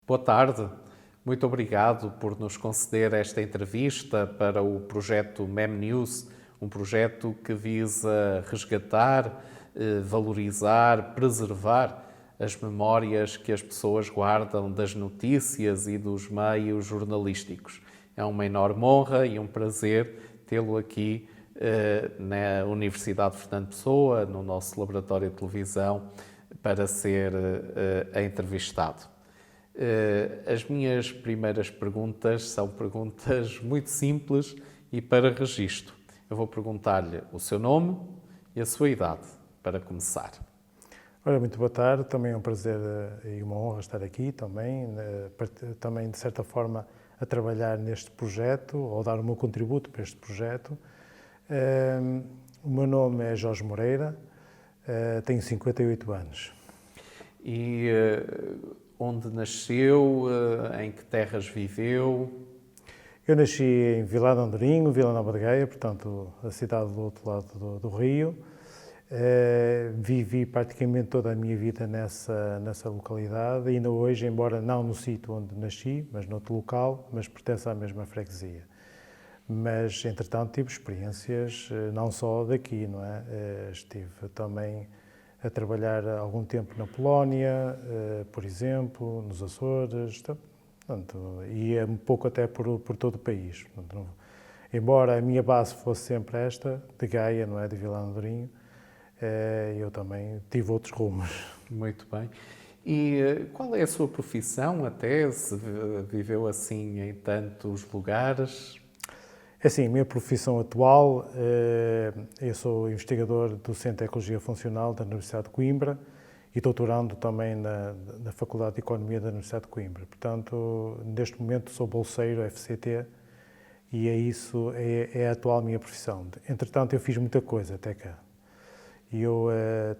Boa tarde. Muito obrigado por nos conceder esta entrevista para o projeto MEM-News, um projeto que visa resgatar, valorizar, preservar as memórias que as pessoas guardam das notícias e dos meios jornalísticos. É uma enorme honra e um prazer tê-lo aqui na Universidade de Fernando Pessoa, no nosso laboratório de televisão, para ser entrevistado. As minhas primeiras perguntas são perguntas muito simples e para registro. Eu vou perguntar-lhe o seu nome e a sua idade, para começar. Ora, muito boa tarde, também é um prazer e uma honra estar aqui também de certa forma a trabalhar neste projeto, ou dar o meu contributo para este projeto. O meu nome é Jorge Moreira, tenho 58 anos. E onde nasceu, em que terras viveu? Eu nasci em Vilar de Andorinho, Vila Nova de Gaia, portanto a cidade do outro lado do rio. Vivi praticamente toda a minha vida nessa localidade, ainda hoje, embora não no sítio onde nasci, mas noutro local, mas pertence à mesma freguesia. Mas, entretanto, tive experiências não só daqui, não é? Estive também a trabalhar algum tempo na Polónia, por exemplo, nos Açores, portanto, ia um pouco até por todo o país. Portanto, embora a minha base fosse sempre esta, de Gaia, não é? De Vila de Andorinho, eu também tive outros rumos. Muito bem. E qual é a sua profissão até, se viveu assim em tantos lugares? É assim, a minha profissão atual, eu sou investigador do Centro de Ecologia Funcional da Universidade de Coimbra e doutorando também na Faculdade de Economia da Universidade de Coimbra. Portanto, neste momento sou bolseiro FCT e é a atual minha profissão. Entretanto, eu fiz muita coisa até cá. E eu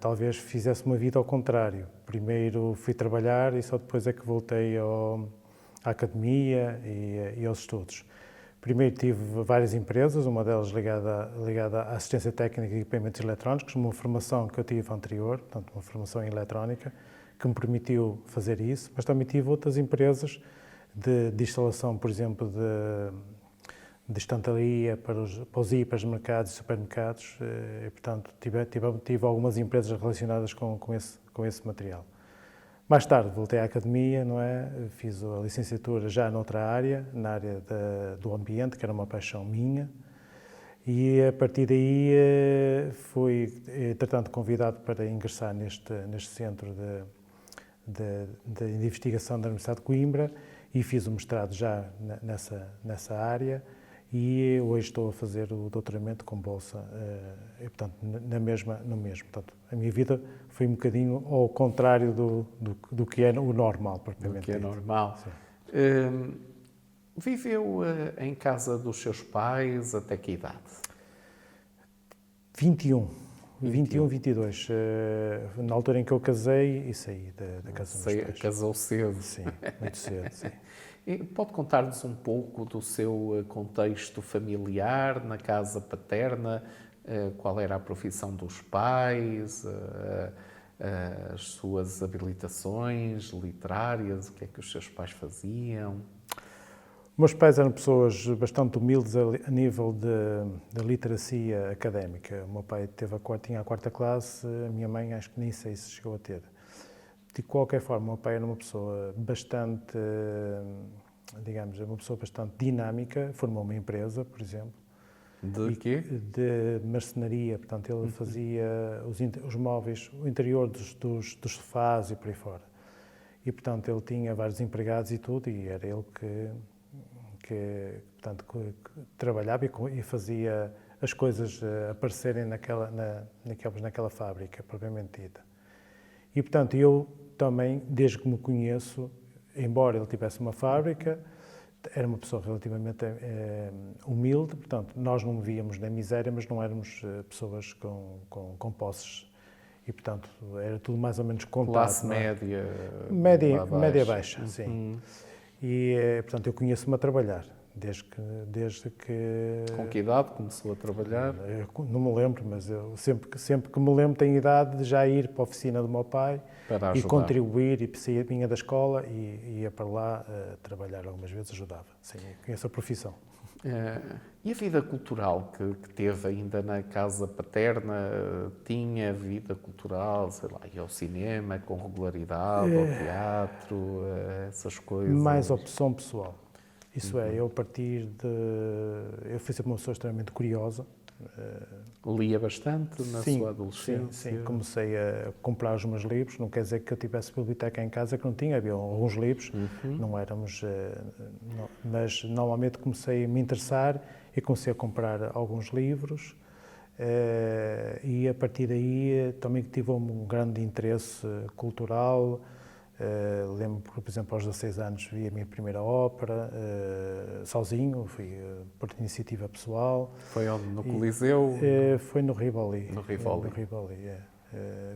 talvez fizesse uma vida ao contrário. Primeiro fui trabalhar e só depois é que voltei à academia e aos estudos. Primeiro tive várias empresas, uma delas ligada à assistência técnica de equipamentos eletrónicos, uma formação que eu tive anterior, portanto uma formação em eletrónica, que me permitiu fazer isso, mas também tive outras empresas de instalação, por exemplo, de estantelaria para os hipermercados e supermercados, e, portanto tive algumas empresas relacionadas com esse material. Mais tarde voltei à academia, não é? Fiz a licenciatura já noutra área, na área do ambiente, que era uma paixão minha, e a partir daí fui, entretanto, convidado para ingressar neste centro de investigação da Universidade de Coimbra e fiz o mestrado já nessa área e hoje estou a fazer o doutoramento com bolsa, portanto, no mesmo. Portanto, a minha vida foi um bocadinho ao contrário do que é o normal, propriamente. Do que é normal. Viveu em casa dos seus pais até que idade? 21, 22. Na altura em que eu casei e saí da casa dos meus pais. Casou cedo. Sim, muito cedo, sim. Pode contar-nos um pouco do seu contexto familiar, na casa paterna, qual era a profissão dos pais, as suas habilitações literárias, o que é que os seus pais faziam? Meus pais eram pessoas bastante humildes a nível de literacia académica. O meu pai tinha a quarta classe, a minha mãe acho que nem sei se chegou a ter. De qualquer forma, o meu pai era uma pessoa bastante, bastante dinâmica, formou uma empresa, por exemplo. De quê? De marcenaria, portanto ele fazia os móveis, o interior dos sofás e por aí fora. E portanto ele tinha vários empregados e tudo, e era ele que trabalhava e fazia as coisas aparecerem naquela fábrica, propriamente dita. E, portanto, eu também, desde que me conheço, embora ele tivesse uma fábrica, era uma pessoa relativamente humilde, portanto, nós não vivíamos na miséria, mas não éramos pessoas com posses. E, portanto, era tudo mais ou menos contado. Classe média? Média baixa, sim. E, portanto, eu conheço-me a trabalhar. desde que... Com que idade começou a trabalhar? Eu não me lembro, mas eu sempre que me lembro tenho idade de já ir para a oficina do meu pai Para e ajudar. contribuir, e saía vinha da escola e ia para lá trabalhar algumas vezes, ajudava. Sim, conheço a profissão. E a vida cultural que teve ainda na casa paterna? Tinha vida cultural, sei lá, ia ao cinema com regularidade, ao teatro, essas coisas? Mais opção pessoal. Isso é, eu a partir de... Eu fui sempre uma pessoa extremamente curiosa. Lia bastante na sua adolescência? Sim. Comecei a comprar os meus livros. Não quer dizer que eu tivesse biblioteca em casa, que não tinha. Havia alguns livros, não éramos... mas normalmente comecei a me interessar e comecei a comprar alguns livros. E a partir daí também tive um grande interesse cultural. Lembro, por exemplo, aos 16 anos vi a minha primeira ópera, sozinho, fui por iniciativa pessoal. Foi onde? No Coliseu? Foi no Rivoli. No Rivoli. No Rivoli,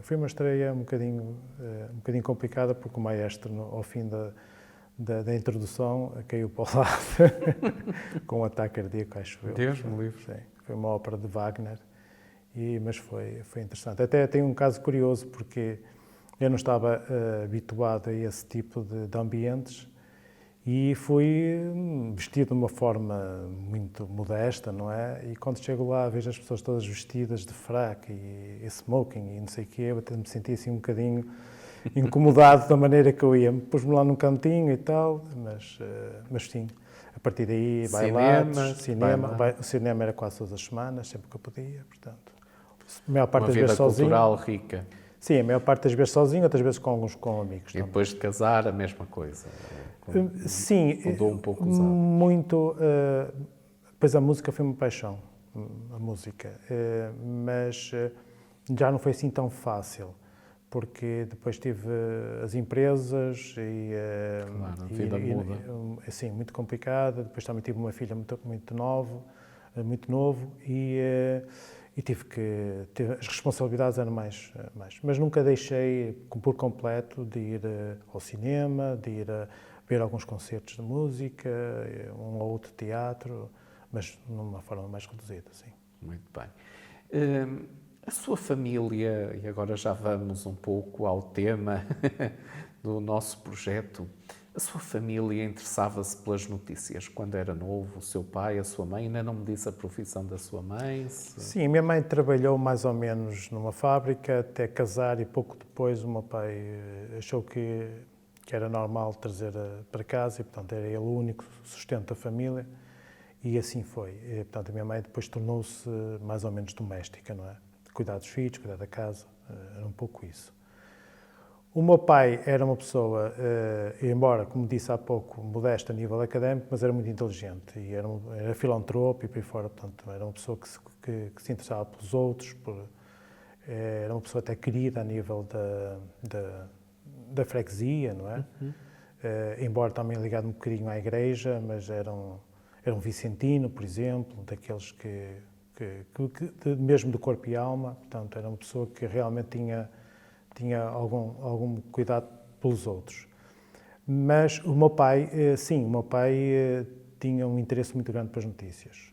foi uma estreia um bocadinho complicada, porque o maestro, ao fim da introdução, caiu para o lado, com um ataque cardíaco, acho eu. Deus me livre. Sim, foi uma ópera de Wagner, mas foi interessante. Até tem um caso curioso, porque eu não estava habituado a esse tipo de ambientes e fui vestido de uma forma muito modesta, não é? E quando chego lá, vejo as pessoas todas vestidas de fraque e smoking e não sei o quê, eu até me senti assim um bocadinho incomodado da maneira que eu ia. Pus-me lá num cantinho e tal, mas sim, a partir daí, bailados, cinema. O cinema era quase todas as semanas, sempre que eu podia, portanto. A maior parte das vezes sozinho. Uma vida cultural rica. Sim, a maior parte das vezes sozinho, outras vezes com amigos. E depois de casar, a mesma coisa? Sim. Mudou um pouco os hábitos? Muito. Pois a música foi uma paixão, a música. Mas já não foi assim tão fácil, porque depois tive as empresas e... Claro, a vida muda. Assim, muito complicada. Depois também tive uma filha muito novo e tive que... As responsabilidades eram mais. Mas nunca deixei por completo de ir ao cinema, de ir a ver alguns concertos de música, um ou outro teatro, mas numa forma mais reduzida, sim. Muito bem. A sua família, e agora já vamos um pouco ao tema do nosso projeto, a sua família interessava-se pelas notícias quando era novo? O seu pai, a sua mãe? Ainda não me disse a profissão da sua mãe? Sim, a minha mãe trabalhou mais ou menos numa fábrica até casar e pouco depois o meu pai achou que era normal trazer para casa e, portanto, era ele o único sustento da família e assim foi. E, portanto, a minha mãe depois tornou-se mais ou menos doméstica, não é? Cuidar dos filhos, cuidar da casa, era um pouco isso. O meu pai era uma pessoa, embora, como disse há pouco, modesta a nível académico, mas era muito inteligente e era filantropo e por aí fora, portanto, era uma pessoa que se interessava pelos outros, era uma pessoa até querida a nível da freguesia, não é? Embora também ligado um bocadinho à igreja, mas era um vicentino, por exemplo, daqueles que mesmo de corpo e alma, portanto, era uma pessoa que realmente tinha algum cuidado pelos outros. Mas o meu pai, sim, tinha um interesse muito grande pelas notícias.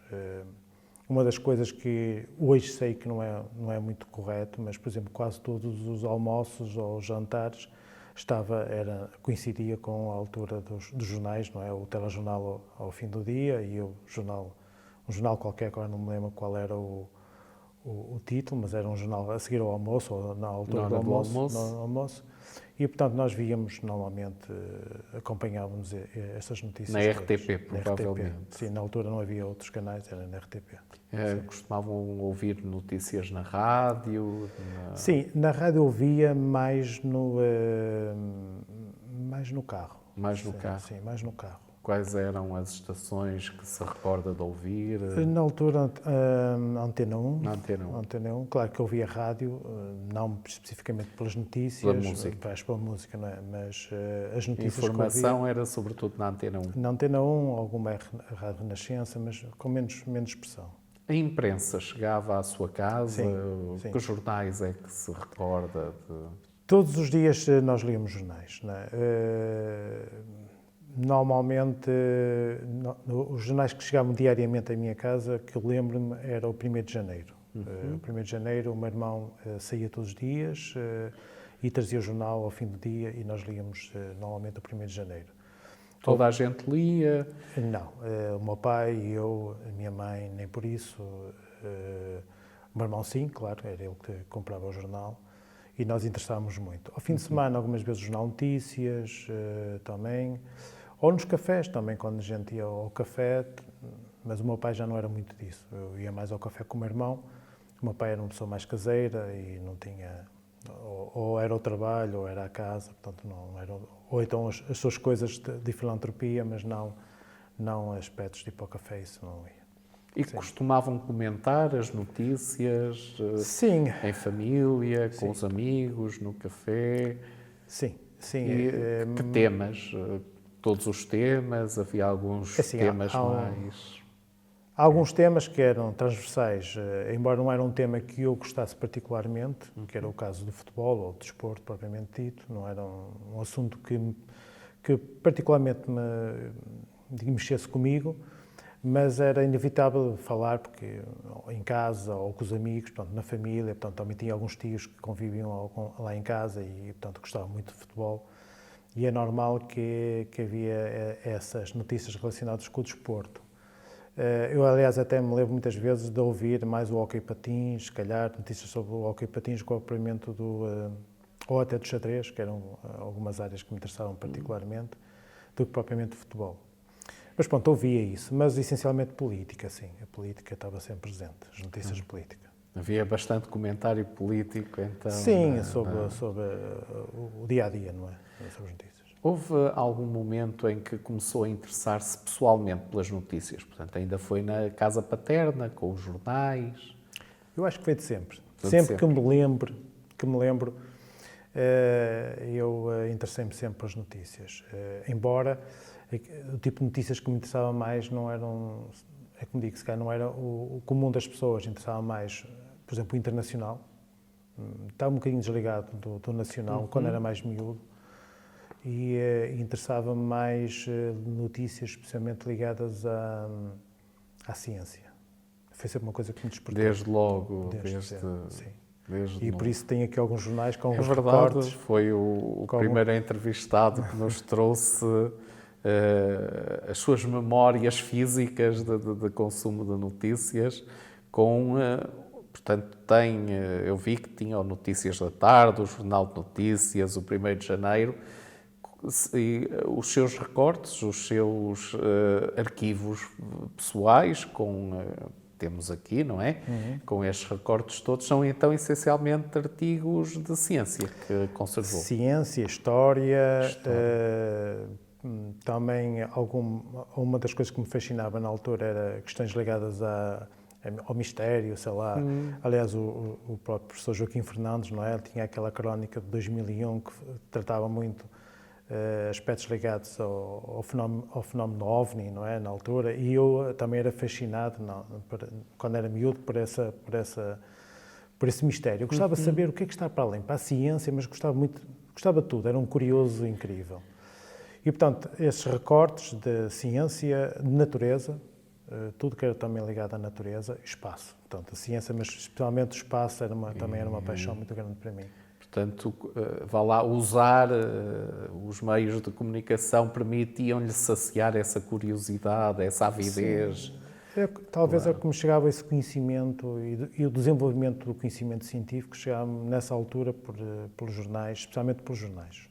Uma das coisas que hoje sei que não é muito correto, mas, por exemplo, quase todos os almoços ou jantares coincidia com a altura dos jornais, não é? O telejornal ao fim do dia e um jornal qualquer, agora não me lembro qual era o título, mas era um jornal a seguir ao almoço, ou na altura do almoço. E, portanto, nós víamos, normalmente, acompanhávamos essas notícias. Na RTP, provavelmente. Sim, na altura não havia outros canais, era na RTP. Costumavam ouvir notícias na rádio? Sim, na rádio ouvia mais no carro. Mais no carro? Sim, mais no carro. Quais eram as estações que se recorda de ouvir? Na altura, Antena 1. Na Antena 1. Antena 1. Claro que eu ouvia rádio, não especificamente pelas notícias. Pela música, não é? Mas as notícias. A informação era sobretudo na Antena 1. Na Antena 1, alguma Rádio Renascença, mas com menos expressão. A imprensa chegava à sua casa? Sim. Que jornais é que se recorda? Todos os dias nós líamos jornais, não é? Normalmente, os jornais que chegavam diariamente à minha casa, que eu lembro-me, era o 1º de janeiro. O 1º de janeiro, o meu irmão saía todos os dias e trazia o jornal ao fim do dia e nós líamos normalmente o 1º de janeiro. Toda a gente lia? Não. O meu pai e eu, a minha mãe, nem por isso. O meu irmão, sim, claro, era ele que comprava o jornal. E nós interessávamos muito. Ao fim de semana, algumas vezes o Jornal Notícias também, ou nos cafés também, quando a gente ia ao café, mas o meu pai já não era muito disso. Eu ia mais ao café com o meu irmão. O meu pai era uma pessoa mais caseira e não tinha... Ou era o trabalho, ou era a casa, portanto não era... Ou então as suas coisas de filantropia, mas não aspectos de ir para o café, isso não ia. E sim. Costumavam comentar as notícias sim. Em família, com sim. os amigos, no café? Sim, sim. E que temas? Todos os temas? Havia alguns temas mais... Há alguns temas que eram transversais, embora não era um tema que eu gostasse particularmente, que era o caso do futebol ou do desporto propriamente dito, não era um assunto que particularmente me mexesse comigo, mas era inevitável falar, porque em casa ou com os amigos, portanto, na família, portanto, também tinha alguns tios que conviviam lá em casa e, portanto, gostavam muito de futebol. E é normal que havia essas notícias relacionadas com o desporto. Eu, aliás, até me lembro muitas vezes de ouvir mais o hóquei patins, se calhar, notícias sobre o hóquei patins com o apuramento ou até do xadrez, que eram algumas áreas que me interessavam particularmente, do que propriamente o futebol. Mas pronto, ouvia isso, mas essencialmente política, sim. A política estava sempre presente, as notícias de política. Havia bastante comentário político, então... Sim, sobre o dia-a-dia, não é? Sobre as notícias. Houve algum momento em que começou a interessar-se pessoalmente pelas notícias? Portanto, ainda foi na casa paterna, com os jornais? Eu acho que foi de sempre. Sempre que me lembro, eu interessei-me sempre pelas notícias. Embora o tipo de notícias que me interessava mais não eram, é como digo, se calhar não era o comum das pessoas, interessava mais, por exemplo, o internacional. Estava um bocadinho desligado do nacional, quando era mais miúdo. E interessava-me mais notícias especialmente ligadas à ciência. Foi sempre uma coisa que me despertou. Desde logo, sim. Desde e por isso tenho aqui alguns jornais com alguns recortes. É verdade, recortes, foi o primeiro entrevistado que nos trouxe as suas memórias físicas de consumo de notícias com... Portanto, eu vi que tinha o Notícias da Tarde, o Jornal de Notícias, o 1º de janeiro, e os seus recortes, os seus arquivos pessoais, temos aqui, não é? Com estes recortes todos, são então essencialmente artigos de ciência que conservou. Ciência, história. Também uma das coisas que me fascinava na altura era questões ligadas ao mistério, sei lá. Aliás, o próprio professor Joaquim Fernandes, não é? Ele tinha aquela crónica de 2001 que tratava muito aspectos ligados ao fenómeno OVNI, não é? Na altura, e eu também era fascinado, quando era miúdo, por esse mistério. Eu gostava de saber o que é que está para além, para a ciência, mas gostava de tudo, era um curioso incrível. E, portanto, esses recortes de ciência, de natureza, tudo que era também ligado à natureza, espaço. Portanto, a ciência, mas especialmente o espaço, também era uma paixão muito grande para mim. Portanto, vá lá, usar os meios de comunicação permitiam-lhe saciar essa curiosidade, essa avidez. Talvez é que me chegava esse conhecimento e o desenvolvimento do conhecimento científico chegava nessa altura pelos jornais, especialmente pelos jornais.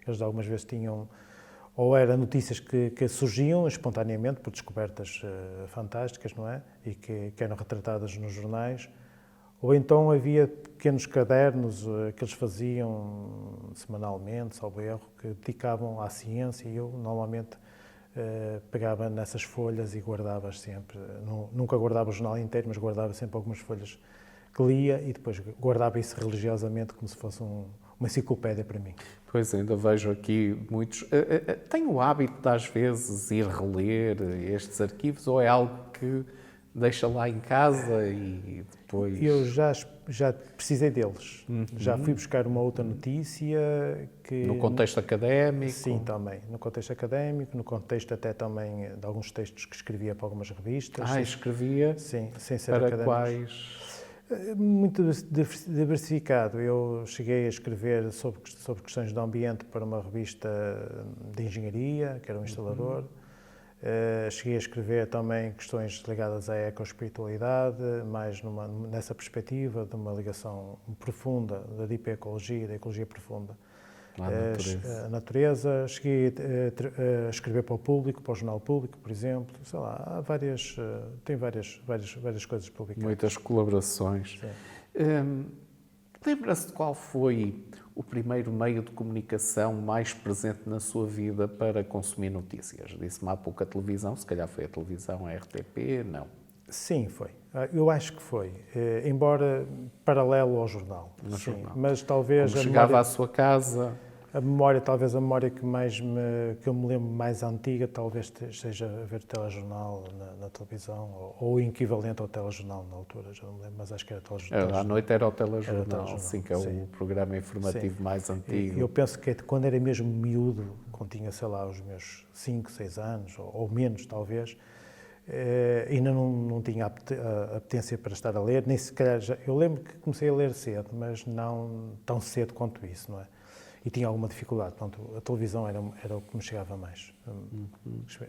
Eles algumas vezes tinham, ou eram notícias que surgiam espontaneamente por descobertas fantásticas, não é? E que eram retratadas nos jornais, ou então havia pequenos cadernos que eles faziam semanalmente, salvo erro, que dedicavam à ciência e eu normalmente pegava nessas folhas e guardava-as sempre. Nunca guardava o jornal inteiro, mas guardava sempre algumas folhas que lia e depois guardava isso religiosamente como se fosse uma enciclopédia para mim. Pois, ainda vejo aqui muitos... Tenho o hábito de, às vezes, ir reler estes arquivos ou é algo que deixa lá em casa e depois... Eu já precisei deles. Já fui buscar uma outra notícia que... No contexto académico? Sim, também. No contexto académico, no contexto até também de alguns textos que escrevia para algumas revistas. Escrevia? Sim, sem ser para académicos. Quais? Muito diversificado. Eu cheguei a escrever sobre questões do ambiente para uma revista de engenharia, que era um instalador. Cheguei a escrever também questões ligadas à ecoespiritualidade, mais nessa perspectiva de uma ligação profunda da deep ecologia, da ecologia profunda. A natureza. Cheguei a escrever para o Público, para o Jornal Público, por exemplo. Sei lá, há tem várias coisas publicadas. Muitas colaborações. Lembra-se de qual foi o primeiro meio de comunicação mais presente na sua vida para consumir notícias? Disse-me há pouco a televisão, se calhar foi a televisão, a RTP, não? Sim, foi. Eu acho que foi. Embora paralelo ao jornal. No jornal. Mas talvez... Como chegava à sua casa... Talvez a memória que eu me lembro mais antiga, talvez seja ver o telejornal na televisão, ou o equivalente ao telejornal na altura, já não me lembro, mas acho que era telejornal. À noite era o telejornal, sim, que é o programa informativo mais antigo. Eu penso que quando era mesmo miúdo, quando tinha, sei lá, os meus 5, 6 anos, ou menos talvez, ainda não tinha apetência para estar a ler, nem sequer... Eu lembro que comecei a ler cedo, mas não tão cedo quanto isso, não é? E tinha alguma dificuldade. Portanto, a televisão era o que me chegava mais,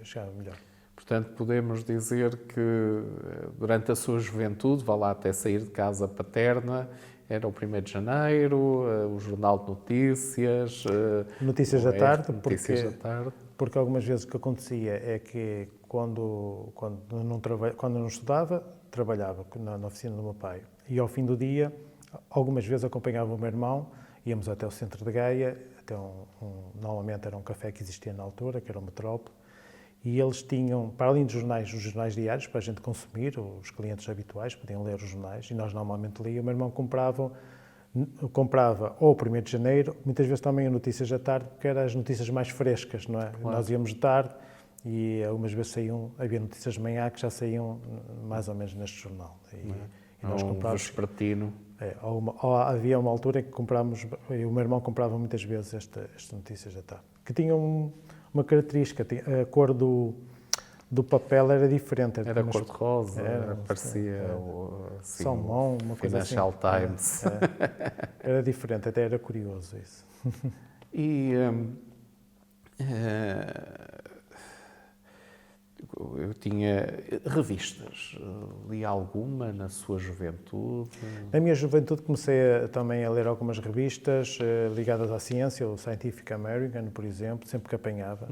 chegava melhor. Portanto, podemos dizer que durante a sua juventude, vá lá até sair de casa paterna, era o 1º de Janeiro, o Jornal de Notícias... Notícias da tarde, porque algumas vezes o que acontecia é que quando não estudava, trabalhava na oficina do meu pai. E ao fim do dia, algumas vezes acompanhava o meu irmão. Íamos até o centro de Gaia, normalmente era um café que existia na altura, que era o Metrópole, e eles tinham, para além dos jornais, os jornais diários, para a gente consumir, os clientes habituais podiam ler os jornais, e nós normalmente líamos. O meu irmão comprava ou o 1º de Janeiro, muitas vezes também a Notícias da Tarde, porque eram as notícias mais frescas, não é? Claro. Nós íamos de tarde e algumas vezes havia notícias de manhã que já saíam mais ou menos neste jornal. E nós comprávamos... vespertino. Havia uma altura em que comprámos, o meu irmão comprava muitas vezes estas Notícias da Tarde, que tinham uma característica, a cor do papel era diferente. Era cor-de-rosa, parecia assim, salmão, uma coisa assim. Financial Times. Era diferente, até era curioso isso. E eu tinha revistas, li alguma na sua juventude? Na minha juventude comecei também a ler algumas revistas ligadas à ciência, o Scientific American, por exemplo, sempre que apanhava.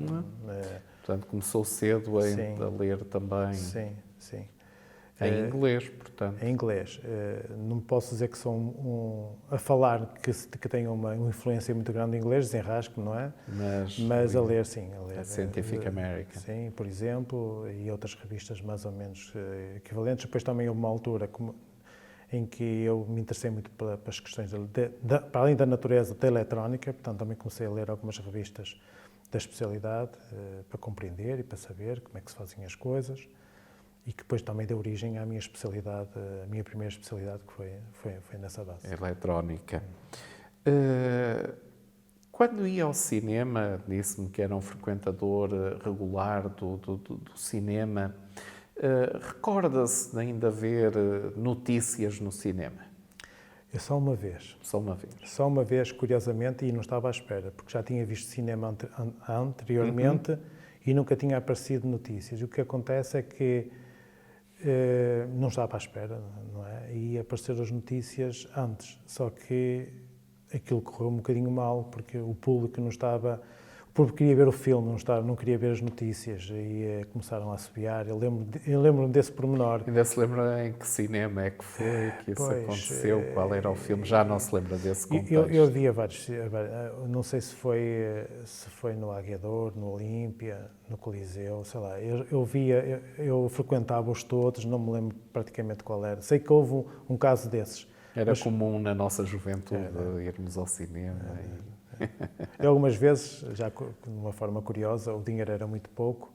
Portanto, começou cedo a ler também? Sim. Em inglês, portanto? Em inglês. Não posso dizer que sou a falar que tenho uma influência muito grande em inglês, desenrasco, não é? Mas a ler, sim. A Scientific American. Sim, por exemplo, e outras revistas mais ou menos equivalentes. Depois também houve uma altura em que eu me interessei muito para as questões, para além da natureza, da eletrónica, portanto também comecei a ler algumas revistas da especialidade para compreender e para saber como é que se fazem as coisas. E que depois também deu origem à minha especialidade, a minha primeira especialidade, que foi nessa base. Eletrónica. Quando ia ao cinema, disse-me que era um frequentador regular do cinema, recorda-se de ainda ver notícias no cinema? Só uma vez. Só uma vez? Só uma vez, curiosamente, e não estava à espera, porque já tinha visto cinema anteriormente e nunca tinha aparecido notícias. E o que acontece é que não estava à espera, não é? E apareceram as notícias antes, só que aquilo correu um bocadinho mal, porque o público não estava... O público queria ver o filme, não queria ver as notícias, e começaram a assobiar. Eu lembro-me desse pormenor. Ainda se lembra em que cinema é que foi que isso aconteceu? Qual era o filme? Já não se lembra desse contexto? Eu via vários... Não sei se foi no Aguiador, no Olímpia, no Coliseu, sei lá. Eu frequentava-os todos, não me lembro praticamente qual era. Sei que houve um caso desses. Era comum na nossa juventude irmos ao cinema. Algumas vezes, já de uma forma curiosa, o dinheiro era muito pouco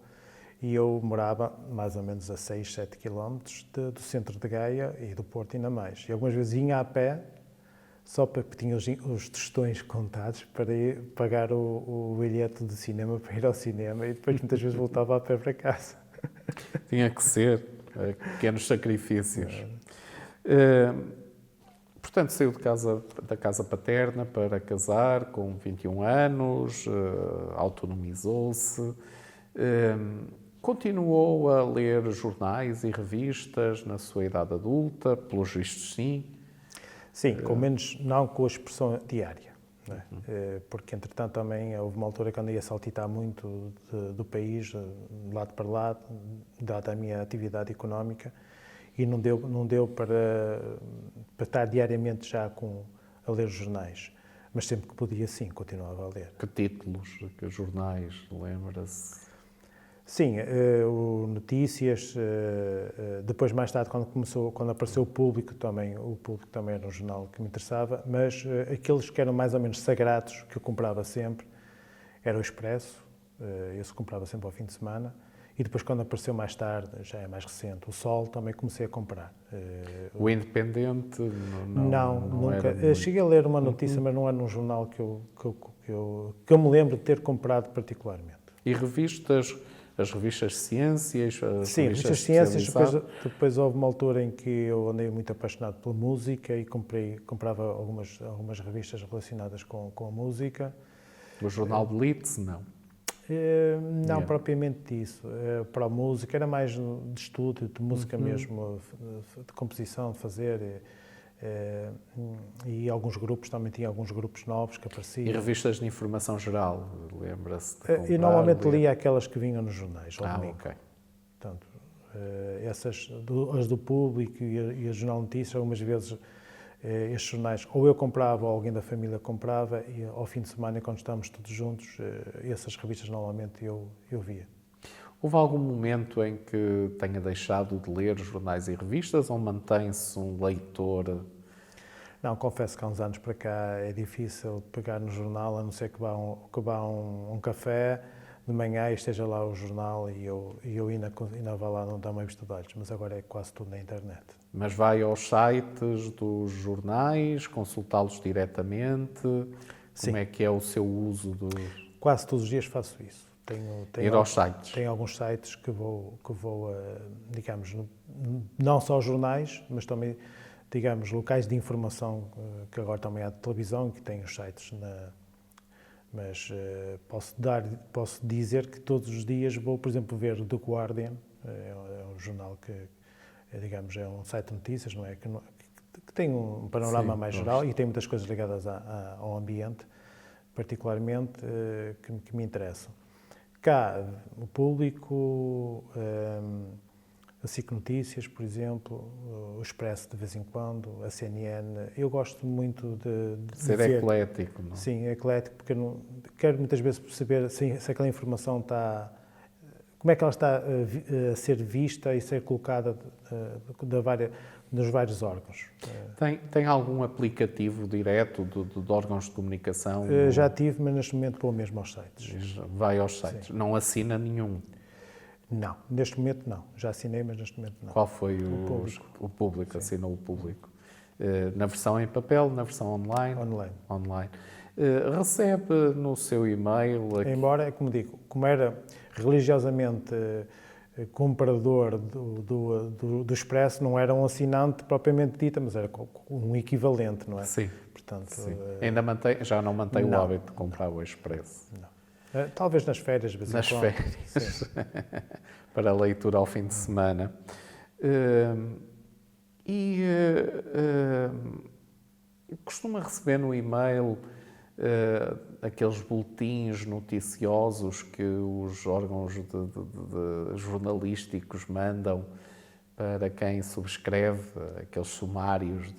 e eu morava mais ou menos a 6, 7 quilómetros do centro de Gaia e do Porto ainda mais. E algumas vezes ia a pé, só porque tinha os tostões contados para ir pagar o bilhete de cinema para ir ao cinema e depois muitas vezes voltava a pé para casa. Tinha que ser, pequenos sacrifícios. Portanto, saiu da casa paterna para casar com 21 anos, autonomizou-se, continuou a ler jornais e revistas na sua idade adulta, pelos vistos sim. Sim, com menos, não com a expressão diária, não é? Porque entretanto também houve uma altura que andei a saltitar muito do país, de lado para lado, dada a minha atividade económica, e não deu para estar diariamente já a ler os jornais. Mas sempre que podia, sim, continuava a ler. Que títulos, que jornais, lembra-se? Sim, o Notícias, depois mais tarde quando apareceu o Público também era um jornal que me interessava, mas aqueles que eram mais ou menos sagrados, que eu comprava sempre, era o Expresso, esse comprava sempre ao fim de semana, e depois quando apareceu mais tarde, já é mais recente, o Sol, também comecei a comprar. O Independente? Não, nunca. Cheguei a ler uma notícia, mas não era um jornal que eu me lembro de ter comprado particularmente. E revistas? As revistas Ciências? Sim, revistas Ciências. Depois houve uma altura em que eu andei muito apaixonado pela música e comprava algumas revistas relacionadas com a música. O jornal Blitz, não? Não propriamente isso. Para a música, era mais de estúdio, de música mesmo, de composição, de fazer. E alguns grupos, também tinha alguns grupos novos que apareciam. E revistas de informação geral, lembra-se? Eu normalmente lia aquelas que vinham nos jornais, ao domingo. Ok. Portanto, as do Público e a Jornal Notícias, algumas vezes estes jornais, ou eu comprava ou alguém da família comprava, e ao fim de semana, quando estávamos todos juntos, essas revistas normalmente eu via. Houve algum momento em que tenha deixado de ler jornais e revistas ou mantém-se um leitor? Não, confesso que há uns anos para cá é difícil pegar no jornal, a não ser que vá um café de manhã e esteja lá o jornal e eu ainda vá lá não dar uma vista de olhos, mas agora é quase tudo na internet. Mas vai aos sites dos jornais, consultá-los diretamente? Sim. Como é que é o seu uso Quase todos os dias faço isso. Ir aos sites? Tenho alguns sites que vou digamos, não só jornais, mas também, digamos, locais de informação, que agora também há de televisão, que têm os sites mas posso dizer que todos os dias vou, por exemplo, ver The Guardian, é um jornal que, digamos, é um site de notícias, não é? Que tem um panorama mais geral e tem muitas coisas ligadas ao ambiente, particularmente, que me interessam. Cá, o Público, a SIC Notícias, por exemplo, o Expresso de vez em quando, a CNN. Eu gosto muito de ser ver. eclético, não? Sim, é eclético, porque eu quero muitas vezes perceber se aquela informação está... Como é que ela está a ser vista e ser colocada nos vários órgãos. Tem algum aplicativo direto de órgãos de comunicação? Já tive, mas neste momento vou mesmo aos sites. Vai aos sites. Sim. Não assina nenhum? Não, neste momento não. Já assinei, mas neste momento não. Qual foi o público? Assinou o Público. Na versão em papel, na versão online? Online. Recebe no seu e-mail... Embora, como digo, como era religiosamente comprador do Expresso, não era um assinante propriamente dita, mas era um equivalente, não é? Sim. Portanto, sim. Já não mantém o hábito de comprar o Expresso? Não. Talvez nas férias, de vez em quando. Nas férias, para a leitura ao fim de semana. Costuma receber no e-mail aqueles boletins noticiosos que os órgãos jornalísticos mandam para quem subscreve, aqueles sumários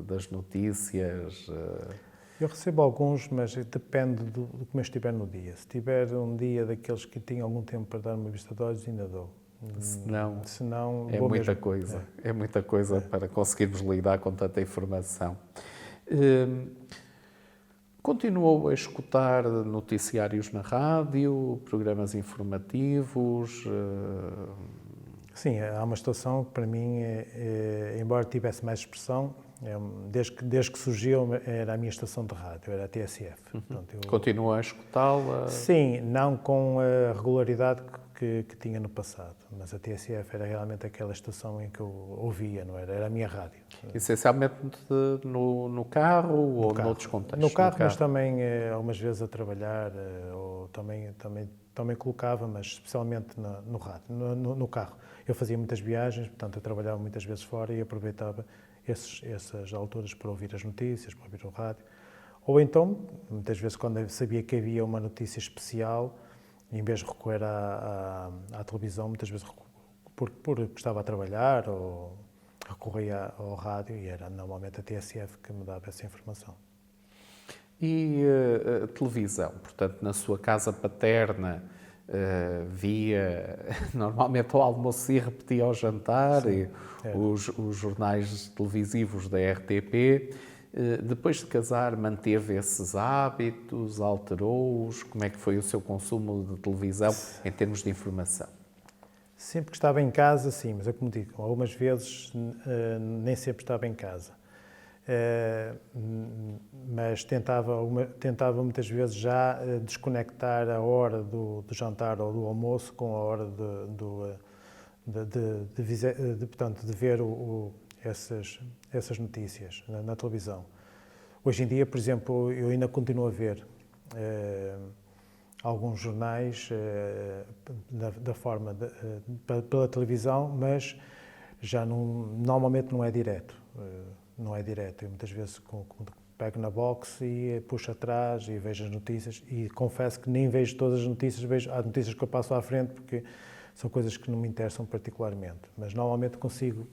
das notícias? Eu recebo alguns, mas depende do como eu estiver no dia. Se tiver um dia daqueles que tenho algum tempo para dar uma vista de olhos, ainda dou. Se não é muita coisa. É muita coisa para conseguirmos lidar com tanta informação. Continuou a escutar noticiários na rádio, programas informativos? Sim, há uma estação que para mim, embora tivesse mais expressão, desde que surgiu era a minha estação de rádio, era a TSF. Portanto, Continua a escutá-la? Sim, não com a regularidade que tinha no passado, mas a TSF era realmente aquela estação em que eu ouvia, não era? Era a minha rádio. Essencialmente no carro ou noutros contextos? No carro, mas também algumas vezes a trabalhar, ou também colocava, mas especialmente no rádio, no carro. Eu fazia muitas viagens, portanto eu trabalhava muitas vezes fora e aproveitava essas alturas para ouvir as notícias, para ouvir o rádio. Ou então, muitas vezes quando eu sabia que havia uma notícia especial, em vez de recorrer à televisão, muitas vezes porque estava a trabalhar ou recorria ao rádio e era normalmente a TSF que me dava essa informação. E a televisão? Portanto, na sua casa paterna via normalmente ao almoço e repetia ao jantar. Sim, e os jornais televisivos da RTP. Depois de casar, manteve esses hábitos, alterou-os? Como é que foi o seu consumo de televisão em termos de informação? Sempre que estava em casa, sim, mas é como digo, algumas vezes nem sempre estava em casa. Mas tentava muitas vezes já desconectar a hora do jantar ou do almoço com a hora de ver essas notícias na televisão. Hoje em dia, por exemplo, eu ainda continuo a ver alguns jornais pela televisão, mas já normalmente não é direto. Não é direto. Eu muitas vezes pego na box e puxo atrás e vejo as notícias e confesso que nem vejo todas as notícias, há notícias que eu passo à frente porque são coisas que não me interessam particularmente, mas normalmente consigo,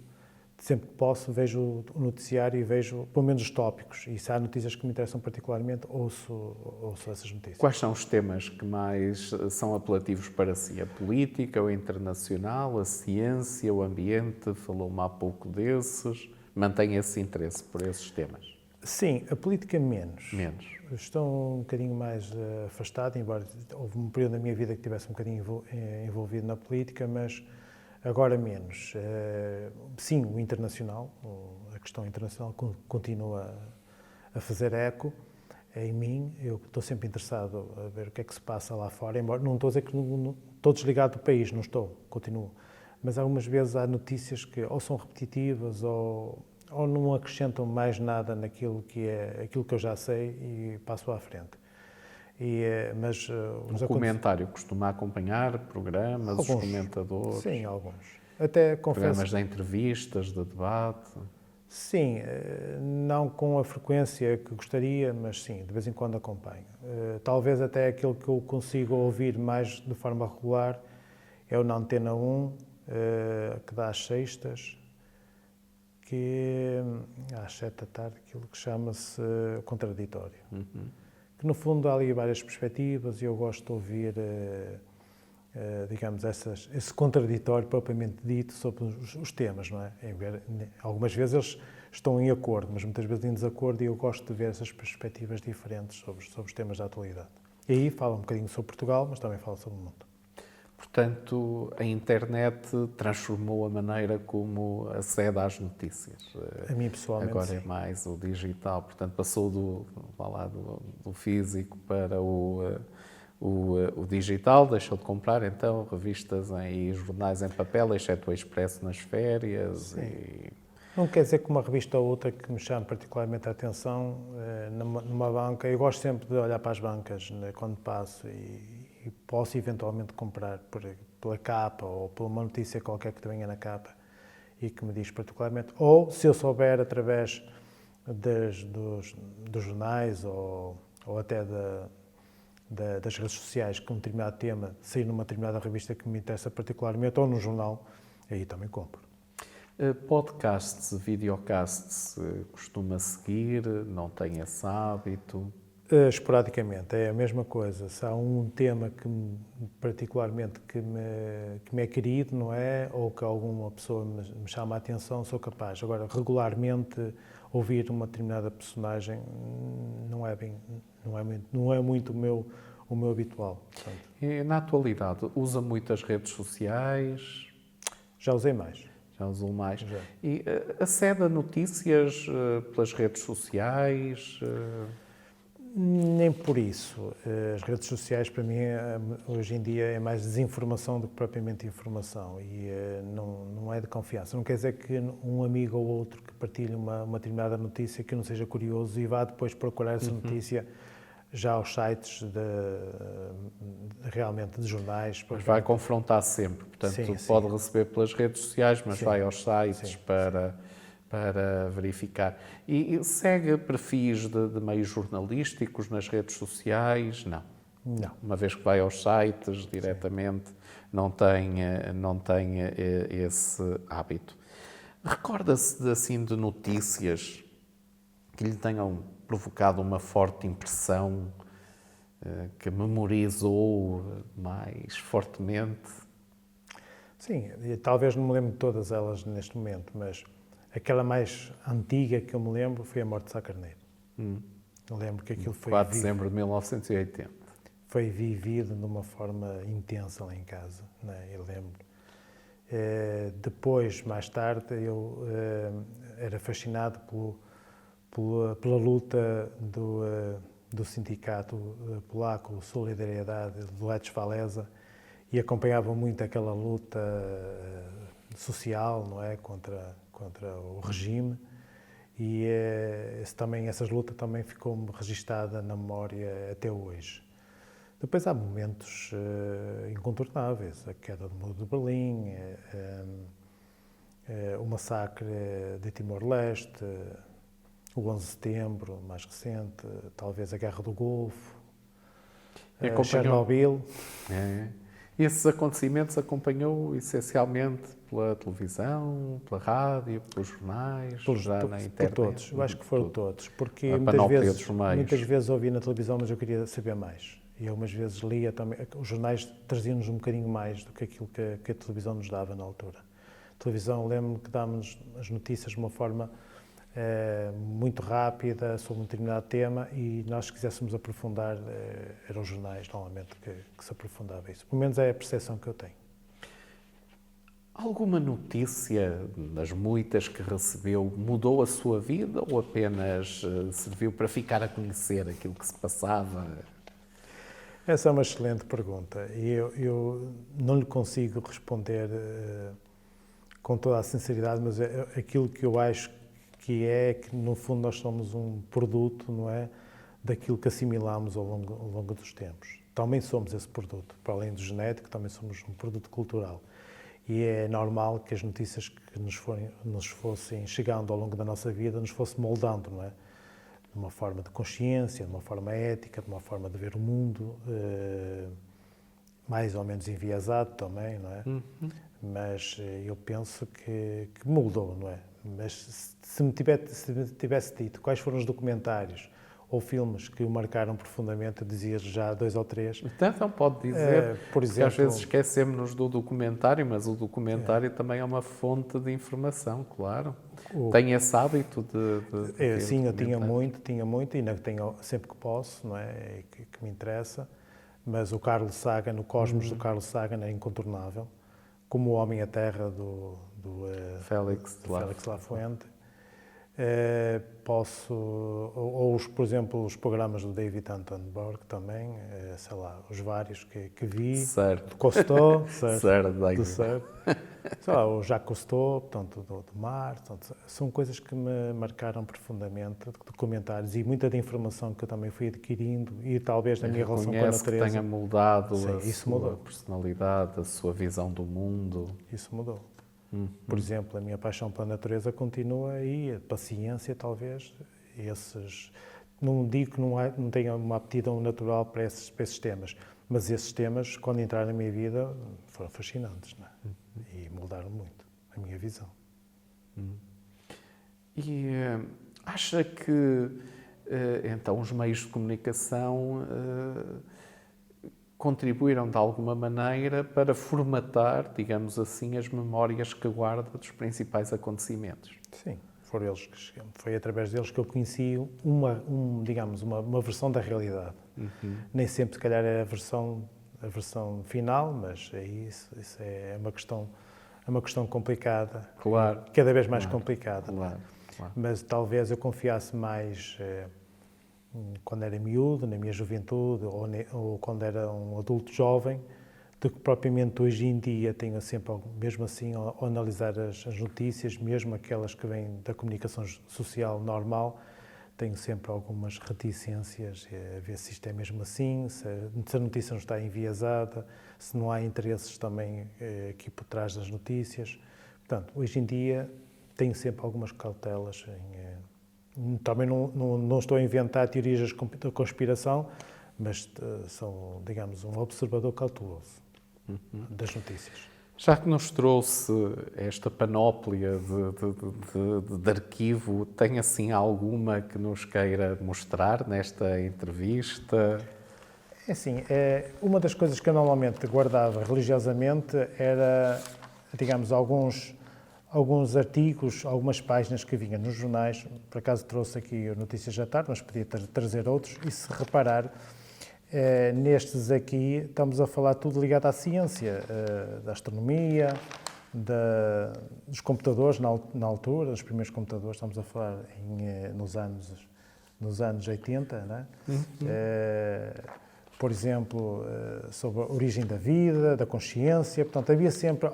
sempre que posso, vejo o noticiário e vejo pelo menos os tópicos e se há notícias que me interessam particularmente, ouço essas notícias. Quais são os temas que mais são apelativos para si? A política, o internacional, a ciência, o ambiente? Falou-me há pouco desses. Mantém esse interesse por esses temas? Sim, a política menos. Menos. Estou um bocadinho mais afastado, embora houve um período da minha vida que estivesse um bocadinho envolvido na política, mas agora menos. Sim, o internacional, a questão internacional continua a fazer eco em mim. Eu estou sempre interessado a ver o que é que se passa lá fora, embora não estou a dizer que estou desligado do país, não estou, continuo. Mas algumas vezes há notícias que ou são repetitivas ou não acrescentam mais nada naquilo que eu já sei e passo à frente. Mas o comentário costuma acompanhar programas, alguns, os comentadores? Sim, alguns. Até confesso. Programas de entrevistas, de debate? Sim, não com a frequência que gostaria, mas sim, de vez em quando acompanho. Talvez até aquilo que eu consigo ouvir mais de forma regular é o Na Antena 1, que dá às sextas, que às 7 da tarde, aquilo que chama-se Contraditório. Uhum. Que no fundo há ali várias perspectivas e eu gosto de ouvir, digamos, esse contraditório propriamente dito sobre os temas, não é? Algumas vezes eles estão em acordo, mas muitas vezes em desacordo e eu gosto de ver essas perspectivas diferentes sobre os temas da atualidade. E aí fala um bocadinho sobre Portugal, mas também fala sobre o mundo. Portanto, a internet transformou a maneira como acede às notícias. A mim, pessoalmente, agora sim. É mais o digital. Portanto, passou do físico para o digital, deixou de comprar, então, revistas e jornais em papel, exceto o Expresso nas férias. Não quer dizer que uma revista ou outra que me chame particularmente a atenção numa banca. Eu gosto sempre de olhar para as bancas quando passo e posso eventualmente comprar pela capa ou por uma notícia qualquer que venha na capa e que me diz particularmente. Ou, se eu souber através dos jornais ou até das redes sociais que um determinado tema sair numa determinada revista que me interessa particularmente ou num jornal, aí também compro. Podcasts, videocasts, costuma seguir? Não tem esse hábito? Esporadicamente, é a mesma coisa. Se há um tema que particularmente que me é querido, não é? Ou que alguma pessoa me chama a atenção, sou capaz. Agora, regularmente, ouvir uma determinada personagem Não é muito o meu habitual. Portanto, E, na atualidade, usa muitas redes sociais? já usei mais. Já usou mais? Já. E acede a notícias pelas redes sociais? Nem por isso. As redes sociais, para mim, hoje em dia é mais desinformação do que propriamente informação e não é de confiança. Não quer dizer que um amigo ou outro que partilhe uma determinada notícia que eu não seja curioso e vá depois procurar essa notícia já aos sites realmente de jornais. Mas vai confrontar sempre. Portanto, Sim, pode sim. receber pelas redes sociais, mas Sim. vai aos sites Sim, para verificar. E segue perfis de meios jornalísticos nas redes sociais? Não. Não. Uma vez que vai aos sites diretamente, não tem esse hábito. Recorda-se assim de notícias que lhe tenham provocado uma forte impressão, que memorizou mais fortemente? Sim, e talvez não me lembro de todas elas neste momento, mas aquela mais antiga que eu me lembro foi a morte de Sá Carneiro. Eu lembro que aquilo 4 de dezembro de 1980. foi vivido de uma forma intensa lá em casa, né? Eu lembro. Depois, mais tarde, eu era fascinado pela luta do sindicato polaco Solidariedade do Lech Walesa e acompanhava muito aquela luta social, não é, contra o regime, e essas lutas também ficou registada na memória até hoje. Depois há momentos incontornáveis, a queda do Muro de Berlim, o massacre de Timor-Leste, o 11 de setembro, mais recente, talvez a Guerra do Golfo, Chernobyl. E esses acontecimentos acompanhou essencialmente pela televisão, pela rádio, pelos jornais, já na internet? Por todos, eu acho que foram todos, porque A muitas meios. vezes ouvi na televisão, mas eu queria saber mais. E eu, umas vezes, lia também. Os jornais traziam-nos um bocadinho mais do que aquilo que a televisão nos dava na altura. A televisão, lembro-me que dava-nos as notícias de uma forma muito rápida sobre um determinado tema e nós, se quiséssemos aprofundar, eram os jornais, normalmente, que se aprofundava isso. Pelo menos é a percepção que eu tenho. Alguma notícia das muitas que recebeu mudou a sua vida ou apenas serviu para ficar a conhecer aquilo que se passava? Essa é uma excelente pergunta e eu não lhe consigo responder com toda a sinceridade, mas aquilo que eu acho que no fundo nós somos um produto, não é, daquilo que assimilamos ao longo dos tempos. Também somos esse produto, para além do genético, também somos um produto cultural. E é normal que as notícias que nos fossem chegando ao longo da nossa vida nos fossem moldando, não é? De uma forma de consciência, de uma forma ética, de uma forma de ver o mundo, mais ou menos enviesado também, não é? Mas eu penso que mudou, não é? Mas se me tivesse dito quais foram os documentários ou filmes que o marcaram profundamente, eu dizia já 2 ou 3. Então pode dizer, por exemplo, às vezes esquecemos-nos do documentário, mas o documentário também é uma fonte de informação, claro. Tem esse hábito de sim, eu tinha muito, e ainda tenho sempre que posso, não é? Que me interessa, mas o Carl Sagan, o Cosmos do Carl Sagan é incontornável, como o Homem à Terra do Félix Lafuente. Por exemplo, os programas do David Attenborough também, sei lá, os vários que vi. Certo. Do Cousteau, do certo. Sei lá, o Jacques Cousteau, portanto, do mar. Portanto, são coisas que me marcaram profundamente, documentários, e muita da informação que eu também fui adquirindo, e talvez na minha relação com a natureza. Que tenha moldado Sim, sua personalidade, a sua visão do mundo. Isso mudou. Por exemplo, a minha paixão pela natureza continua aí, a paciência, talvez, não digo que não tenha uma aptidão natural para esses temas, mas esses temas, quando entraram na minha vida, foram fascinantes, não é? E moldaram muito a minha visão. E acha que, então, os meios de comunicação contribuíram de alguma maneira para formatar, digamos assim, as memórias que guarda dos principais acontecimentos? Sim, foram eles foi através deles que eu conheci uma versão da realidade. Nem sempre, se calhar, é a versão final, mas isso é uma questão complicada. Claro. Cada vez mais complicada. Claro. Mas talvez eu confiasse mais quando era miúdo, na minha juventude, ou quando era um adulto jovem, do que propriamente hoje em dia. Tenho sempre, mesmo assim, ao analisar as notícias, mesmo aquelas que vêm da comunicação social normal, tenho sempre algumas reticências a ver se isto é mesmo assim, se a notícia não está enviesada, se não há interesses também aqui por trás das notícias. Portanto, hoje em dia tenho sempre algumas cautelas. Também não estou a inventar teorias da conspiração, mas sou, digamos, um observador cauteloso das notícias. Já que nos trouxe esta panóplia de arquivo, tem assim alguma que nos queira mostrar nesta entrevista? É assim, uma das coisas que eu normalmente guardava religiosamente era, digamos, alguns artigos, algumas páginas que vinham nos jornais. Por acaso trouxe aqui o Notícias da Tarde, mas podia trazer outros. E se reparar, nestes aqui estamos a falar tudo ligado à ciência, da astronomia, dos computadores na altura, dos primeiros computadores. Estamos a falar nos anos 80, né? Por exemplo, sobre a origem da vida, da consciência. Portanto, havia sempre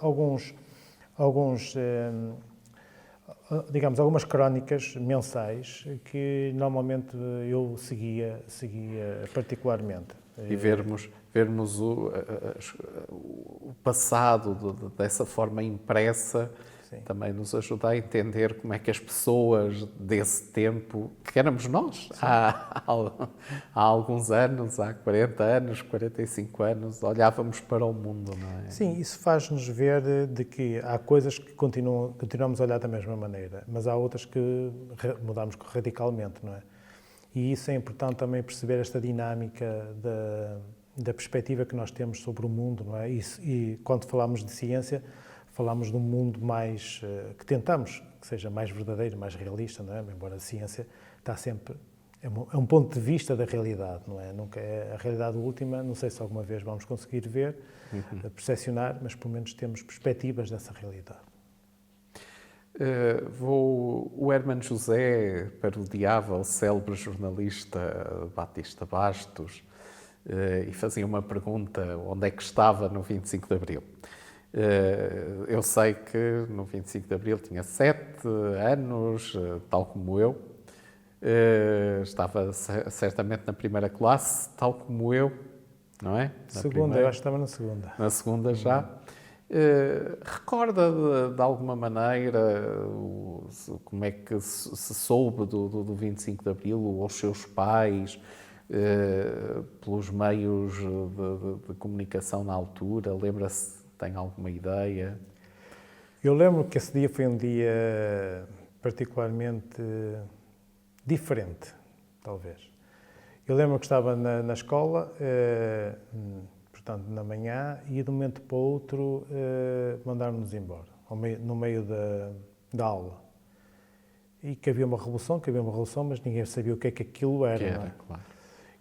digamos, algumas crónicas mensais que normalmente eu seguia particularmente. E vermos o passado dessa forma impressa. Sim. Também nos ajuda a entender como é que as pessoas desse tempo, que éramos nós, há alguns anos, há 40 anos, 45 anos, olhávamos para o mundo, não é? Sim, isso faz-nos ver de que há coisas que continuamos a olhar da mesma maneira, mas há outras que mudamos radicalmente, não é? E isso é importante também perceber esta dinâmica da perspectiva que nós temos sobre o mundo, não é? E quando falamos de ciência, falamos de um mundo mais, que tentamos que seja mais verdadeiro, mais realista, não é? Embora a ciência está sempre, é um ponto de vista da realidade, não é? Nunca é a realidade última, não sei se alguma vez vamos conseguir ver, percepcionar, mas pelo menos temos perspectivas dessa realidade. O Hermano José parodiava o célebre jornalista Batista Bastos e fazia uma pergunta: onde é que estava no 25 de Abril? Eu sei que no 25 de Abril tinha 7 anos, tal como eu. Estava certamente na primeira classe, tal como eu, não é? Segunda, eu acho que estava na segunda. Na segunda já. Recorda de alguma maneira como é que se soube do 25 de Abril, aos seus pais, pelos meios de comunicação na altura? Lembra-se? Tem alguma ideia? Eu lembro que esse dia foi um dia particularmente diferente, talvez. Eu lembro que estava na escola, portanto, na manhã, e de um momento para o outro mandaram-nos embora, no meio da aula. E que havia uma revolução, mas ninguém sabia o que é que aquilo era. Não é? Claro.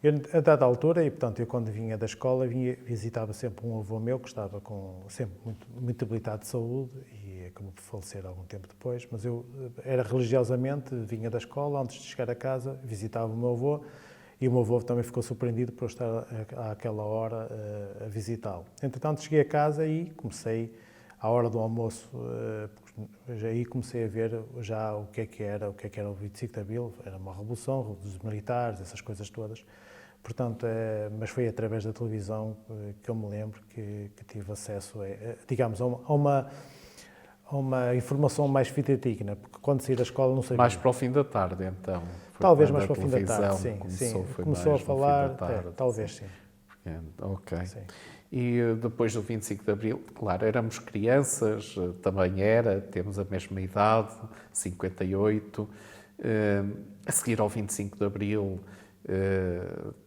Eu, a dada altura, e portanto, eu quando vinha da escola, visitava sempre um avô meu que estava sempre muito debilitado de saúde e acabou por falecer algum tempo depois, mas eu era religiosamente, vinha da escola, antes de chegar a casa, visitava o meu avô e o meu avô também ficou surpreendido por eu estar àquela hora a visitá-lo. Entretanto, cheguei a casa e comecei, à hora do almoço, aí comecei a ver já o que era o 25 de Abril, era uma revolução dos militares, essas coisas todas. Portanto, mas foi através da televisão que eu me lembro que tive acesso, digamos, a uma informação mais fidedigna, porque quando saí da escola não sabia. Mais para o fim da tarde, então? Talvez mais para o fim da tarde, sim. Começou a falar, talvez sim. Ok. Sim. E depois do 25 de Abril, claro, éramos crianças, também temos a mesma idade, 58. A seguir ao 25 de Abril,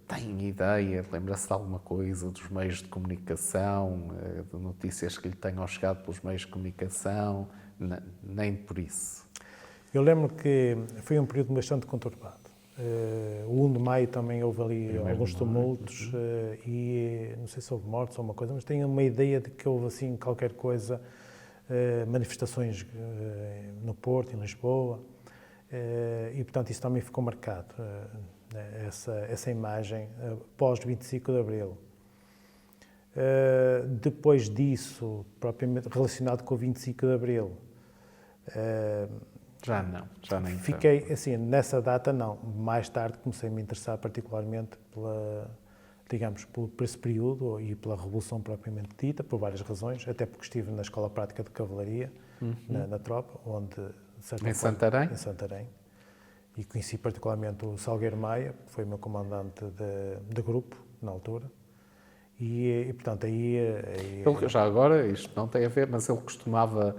tem ideia, lembra-se de alguma coisa dos meios de comunicação, de notícias que lhe tenham chegado pelos meios de comunicação? Nem por isso. Eu lembro que foi um período bastante conturbado. O 1 de maio também houve ali alguns tumultos e não sei se houve mortes ou uma coisa, mas tenho uma ideia de que houve assim qualquer coisa, manifestações no Porto, em Lisboa, e portanto isso também ficou marcado, essa imagem pós 25 de Abril. Depois disso, propriamente relacionado com o 25 de Abril, já nem fiquei, assim, nessa data não. Mais tarde comecei a me interessar particularmente por esse período e pela Revolução propriamente dita, por várias razões, até porque estive na Escola Prática de Cavalaria, na tropa, onde... Em Santarém? Em Santarém. E conheci particularmente o Salgueiro Maia, que foi o meu comandante de grupo, na altura. E portanto, Já agora, isto não tem a ver, mas ele costumava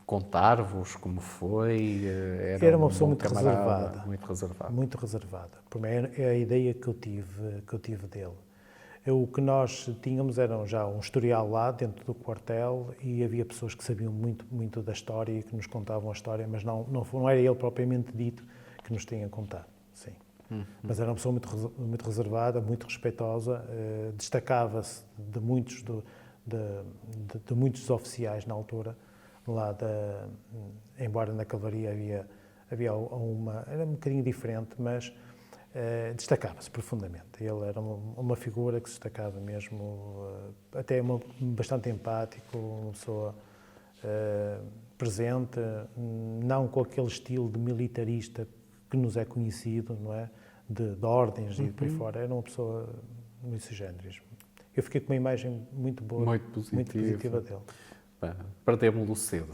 contar-vos como foi? Era uma pessoa muito reservada. Muito reservada. Por mim, é a ideia que eu tive dele. O que nós tínhamos era já um historial lá dentro do quartel e havia pessoas que sabiam muito da história e que nos contavam a história, mas não era ele propriamente dito que nos tinha contado, sim. Mas era uma pessoa muito reservada, muito respeitosa, destacava-se de muitos dos oficiais na altura, lá embora na cavalaria havia era um bocadinho diferente, mas destacava-se profundamente. Ele era uma figura que se destacava mesmo, até bastante empático, uma pessoa presente, não com aquele estilo de militarista que nos é conhecido, não é? De ordens e por aí fora. Era uma pessoa muito sui generis. Eu fiquei com uma imagem muito boa, muito positiva dele. Perdemos-lo cedo.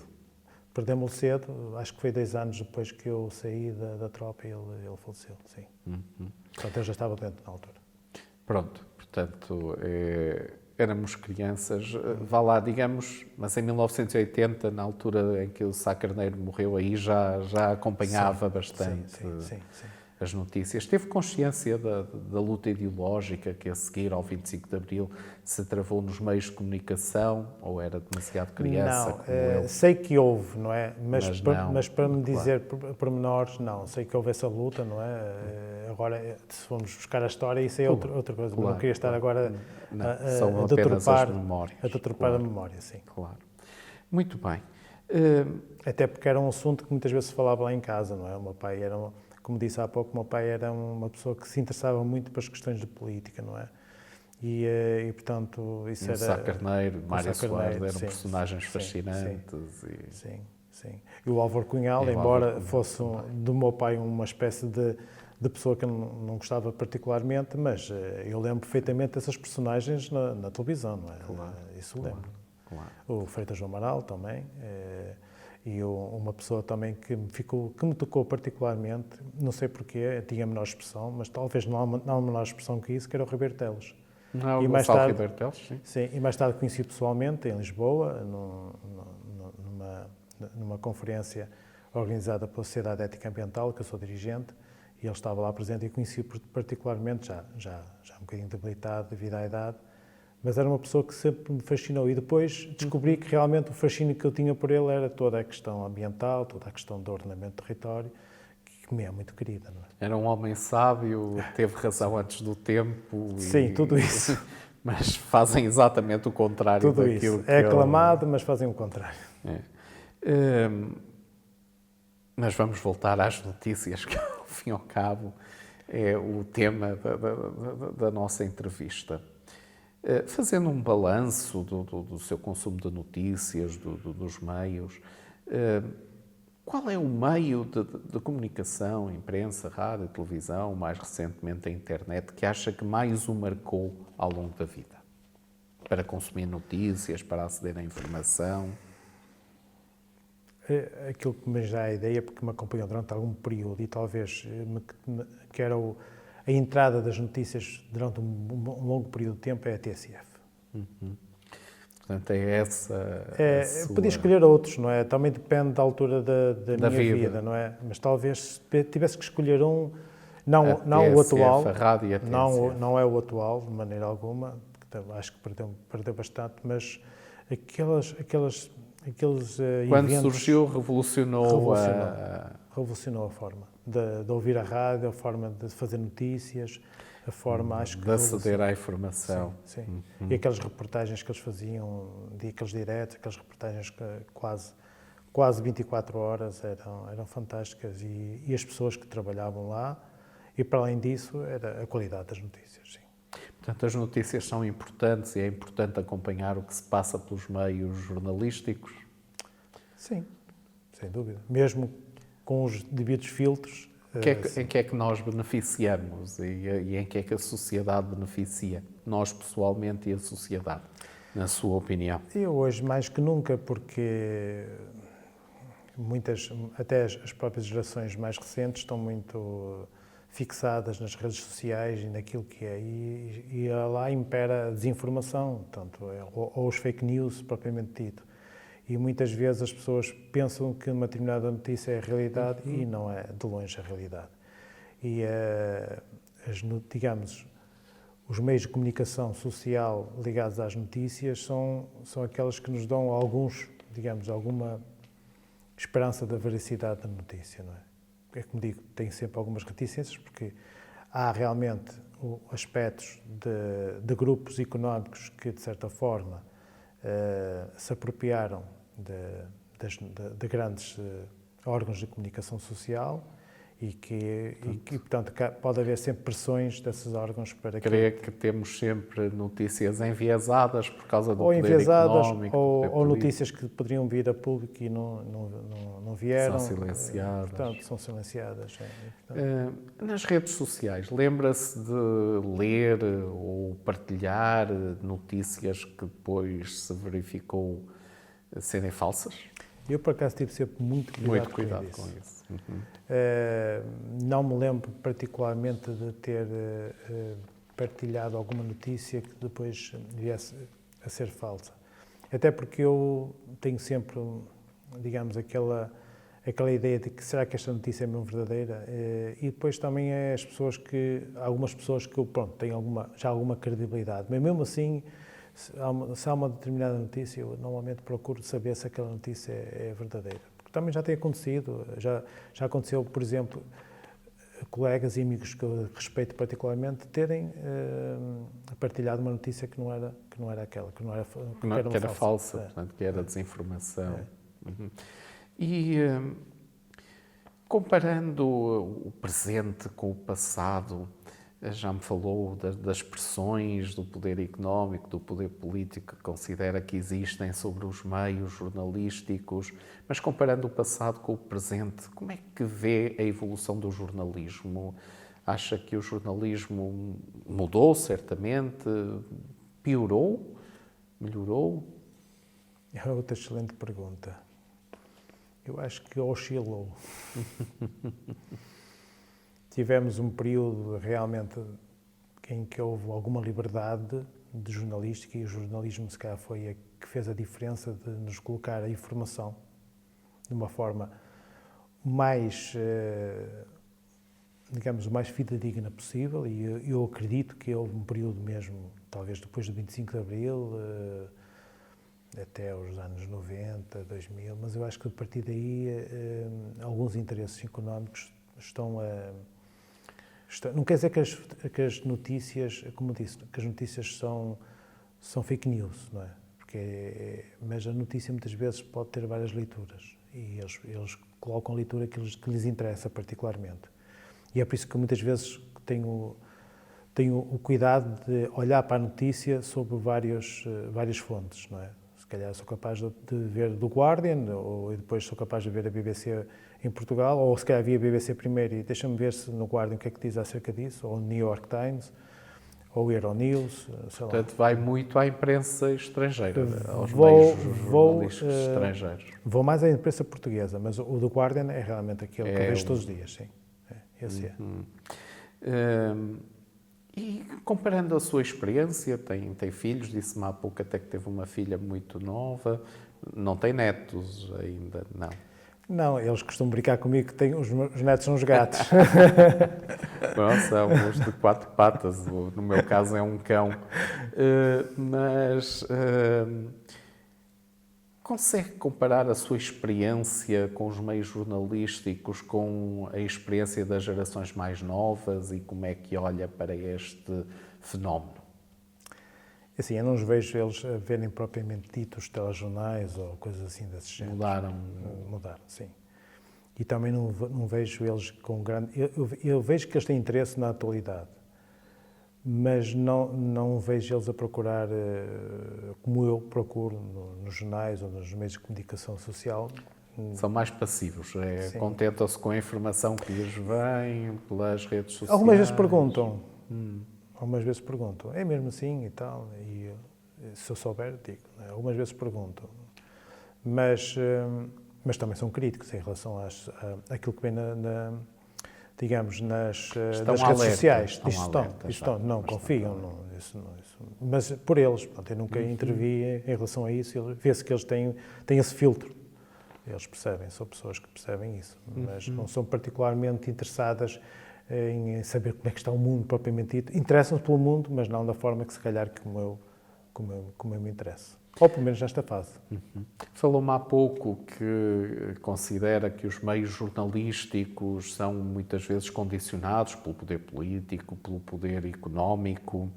Perdemos-lo cedo, acho que foi 2 anos depois que eu saí da tropa e ele faleceu, sim. Portanto, eu já estava doente na altura. Pronto, portanto, éramos crianças, vá lá, digamos, mas em 1980, na altura em que o Sá Carneiro morreu, aí já acompanhava bastante sim. as notícias. Teve consciência da luta ideológica que a seguir ao 25 de Abril se travou nos meios de comunicação, ou era demasiado criança? Não, sei que houve, não é? Mas para me dizer pormenores, não. Sei que houve essa luta, não é? Agora, se formos buscar a história, isso é outra coisa. Não queria estar agora a deturpar a memória, sim. Claro. Muito bem. Até porque era um assunto que muitas vezes se falava lá em casa, não é? O meu pai como disse há pouco, o meu pai era uma pessoa que se interessava muito pelas questões de política, não é? E portanto, isso era... Sá Carneiro, Mário Soares eram personagens fascinantes. Sim. E o Álvaro Cunhal, embora fosse do meu pai uma espécie de pessoa que eu não gostava particularmente, mas eu lembro perfeitamente dessas personagens na televisão, não é? Claro, isso lembro. Claro. O Freitas João Amaral também. E uma pessoa também que me tocou particularmente, não sei porquê, tinha menor expressão, mas talvez não menor expressão que isso, que era o Ribeiro Teles. E mais tarde, Ribeiro Teles, sim. Sim, e mais tarde conheci pessoalmente em Lisboa, numa conferência organizada pela Sociedade Ética Ambiental, que eu sou dirigente, e ele estava lá presente e conheci particularmente, já um bocadinho debilitado devido à idade, mas era uma pessoa que sempre me fascinou e depois descobri que realmente o fascínio que eu tinha por ele era toda a questão ambiental, toda a questão do ordenamento do território, que me é muito querida. Não é? Era um homem sábio, teve razão antes do tempo. Sim, tudo isso. Mas fazem exatamente o contrário tudo daquilo isso. É aclamado, mas fazem o contrário. Mas vamos voltar às notícias, que ao fim e ao cabo é o tema da nossa entrevista. Fazendo um balanço do seu consumo de notícias, dos meios, qual é o meio de comunicação, imprensa, rádio, televisão, mais recentemente a internet, que acha que mais o marcou ao longo da vida? Para consumir notícias, para aceder à informação? Aquilo que me dá a ideia, porque me acompanhou durante algum período e talvez que era a entrada das notícias durante um longo período de tempo, é a TSF. Portanto, é essa... Podia escolher outros, não é? Também depende da altura da minha vida, não é? Mas talvez tivesse que escolher um, não o atual, a rádio e a TSF. Não é o atual, de maneira alguma, acho que perdeu bastante, mas aqueles quando eventos, surgiu, revolucionou revolucionou a forma de ouvir a rádio, a forma de fazer notícias, a forma, acho que... De aceder à informação. Sim, sim. E aquelas reportagens que eles faziam, aqueles diretos, aquelas reportagens que quase 24 horas eram fantásticas e as pessoas que trabalhavam lá, e para além disso, era a qualidade das notícias, sim. Portanto, as notícias são importantes e é importante acompanhar o que se passa pelos meios jornalísticos? Sim, sem dúvida. Mesmo com os devidos filtros. Em que é que nós beneficiamos e em que é que a sociedade beneficia? Nós, pessoalmente, e a sociedade, na sua opinião? Eu hoje, mais que nunca, porque até as próprias gerações mais recentes estão muito fixadas nas redes sociais e naquilo que é, e lá impera a desinformação, tanto ou os fake news, propriamente dito. E muitas vezes as pessoas pensam que uma determinada notícia é a realidade e não é de longe a realidade. E, digamos, os meios de comunicação social ligados às notícias são aqueles que nos dão alguma esperança da veracidade da notícia, não é? É como digo, tem sempre algumas reticências, porque há realmente aspectos de grupos económicos que, de certa forma, se apropriaram de grandes órgãos de comunicação social e portanto, pode haver sempre pressões desses órgãos para que... Creio que temos sempre notícias enviesadas por causa do poder enviesadas, económico. ou notícias que poderiam vir a público e não vieram. São silenciadas. Portanto, são silenciadas. Nas redes sociais, lembra-se de ler ou partilhar notícias que depois se verificou serem falsas? Eu, por acaso, tive sempre muito cuidado com isso. Não me lembro particularmente de ter partilhado alguma notícia que depois viesse a ser falsa. Até porque eu tenho sempre, digamos, aquela ideia de que será que esta notícia é mesmo verdadeira? E depois também algumas pessoas que têm já alguma credibilidade, mas mesmo assim, se há uma determinada notícia, eu normalmente procuro saber se aquela notícia é verdadeira. Porque também já tem acontecido, já aconteceu, por exemplo, colegas e amigos que eu respeito particularmente terem partilhado uma notícia que não era aquela, que era falsa, portanto, que era desinformação. Uhum. E comparando o presente com o passado, já me falou das pressões do poder económico, do poder político que considera que existem sobre os meios jornalísticos, mas comparando o passado com o presente, como é que vê a evolução do jornalismo? Acha que o jornalismo mudou, certamente? Piorou? Melhorou? É outra excelente pergunta. Eu acho que oscilou. Tivemos um período realmente em que houve alguma liberdade de jornalística e o jornalismo, se calhar, foi a que fez a diferença de nos colocar a informação de uma forma mais, digamos, o mais fidedigna possível, e eu acredito que houve um período mesmo, talvez depois do 25 de Abril, até aos anos 90, 2000, mas eu acho que a partir daí alguns interesses económicos estão a... Não quer dizer que as notícias, como disse, que as notícias são fake news, não é? Mas a notícia muitas vezes pode ter várias leituras e eles colocam a leitura que lhes interessa particularmente. E é por isso que muitas vezes tenho o cuidado de olhar para a notícia sobre várias fontes, não é? Se calhar sou capaz de ver do Guardian, ou depois sou capaz de ver a BBC em Portugal, ou se calhar vi a BBC primeiro e deixa-me ver se no Guardian o que é que diz acerca disso, ou o New York Times, ou o Euronews, sei lá. Portanto, vai muito à imprensa estrangeira, aos meios jornalísticos estrangeiros. Vou mais à imprensa portuguesa, mas o do Guardian é realmente aquele que eu vejo todos os dias, sim. Esse E comparando a sua experiência, tem filhos, disse-me há pouco até que teve uma filha muito nova, não tem netos ainda, não? Não, eles costumam brincar comigo que os netos são os gatos. Não, são os de 4 patas, no meu caso é um cão. Consegue comparar a sua experiência com os meios jornalísticos com a experiência das gerações mais novas e como é que olha para este fenómeno? Assim, eu não os vejo eles a verem propriamente ditos telejornais ou coisas assim desse género. Mudaram, sim. E também não vejo eles com grande... Eu vejo que eles têm interesse na atualidade, mas não vejo eles a procurar, como eu procuro, nos jornais ou nos meios de comunicação social. São mais passivos, contentam-se com a informação que lhes vem pelas redes sociais. Algumas vezes perguntam, é mesmo assim e tal, e se eu souber, digo. Algumas vezes perguntam, mas também são críticos em relação àquilo que vem digamos, nas redes sociais. Não confiam. Mas por eles, portanto, eu nunca intervi em relação a isso. Vê-se que eles têm esse filtro. Eles percebem, são pessoas que percebem isso, mas não são particularmente interessadas em saber como é que está o mundo propriamente dito. Interessam-se pelo mundo, mas não da forma que se calhar como eu me interesso. Ou pelo menos nesta fase. Falou-me há pouco que considera que os meios jornalísticos são muitas vezes condicionados pelo poder político, pelo poder económico,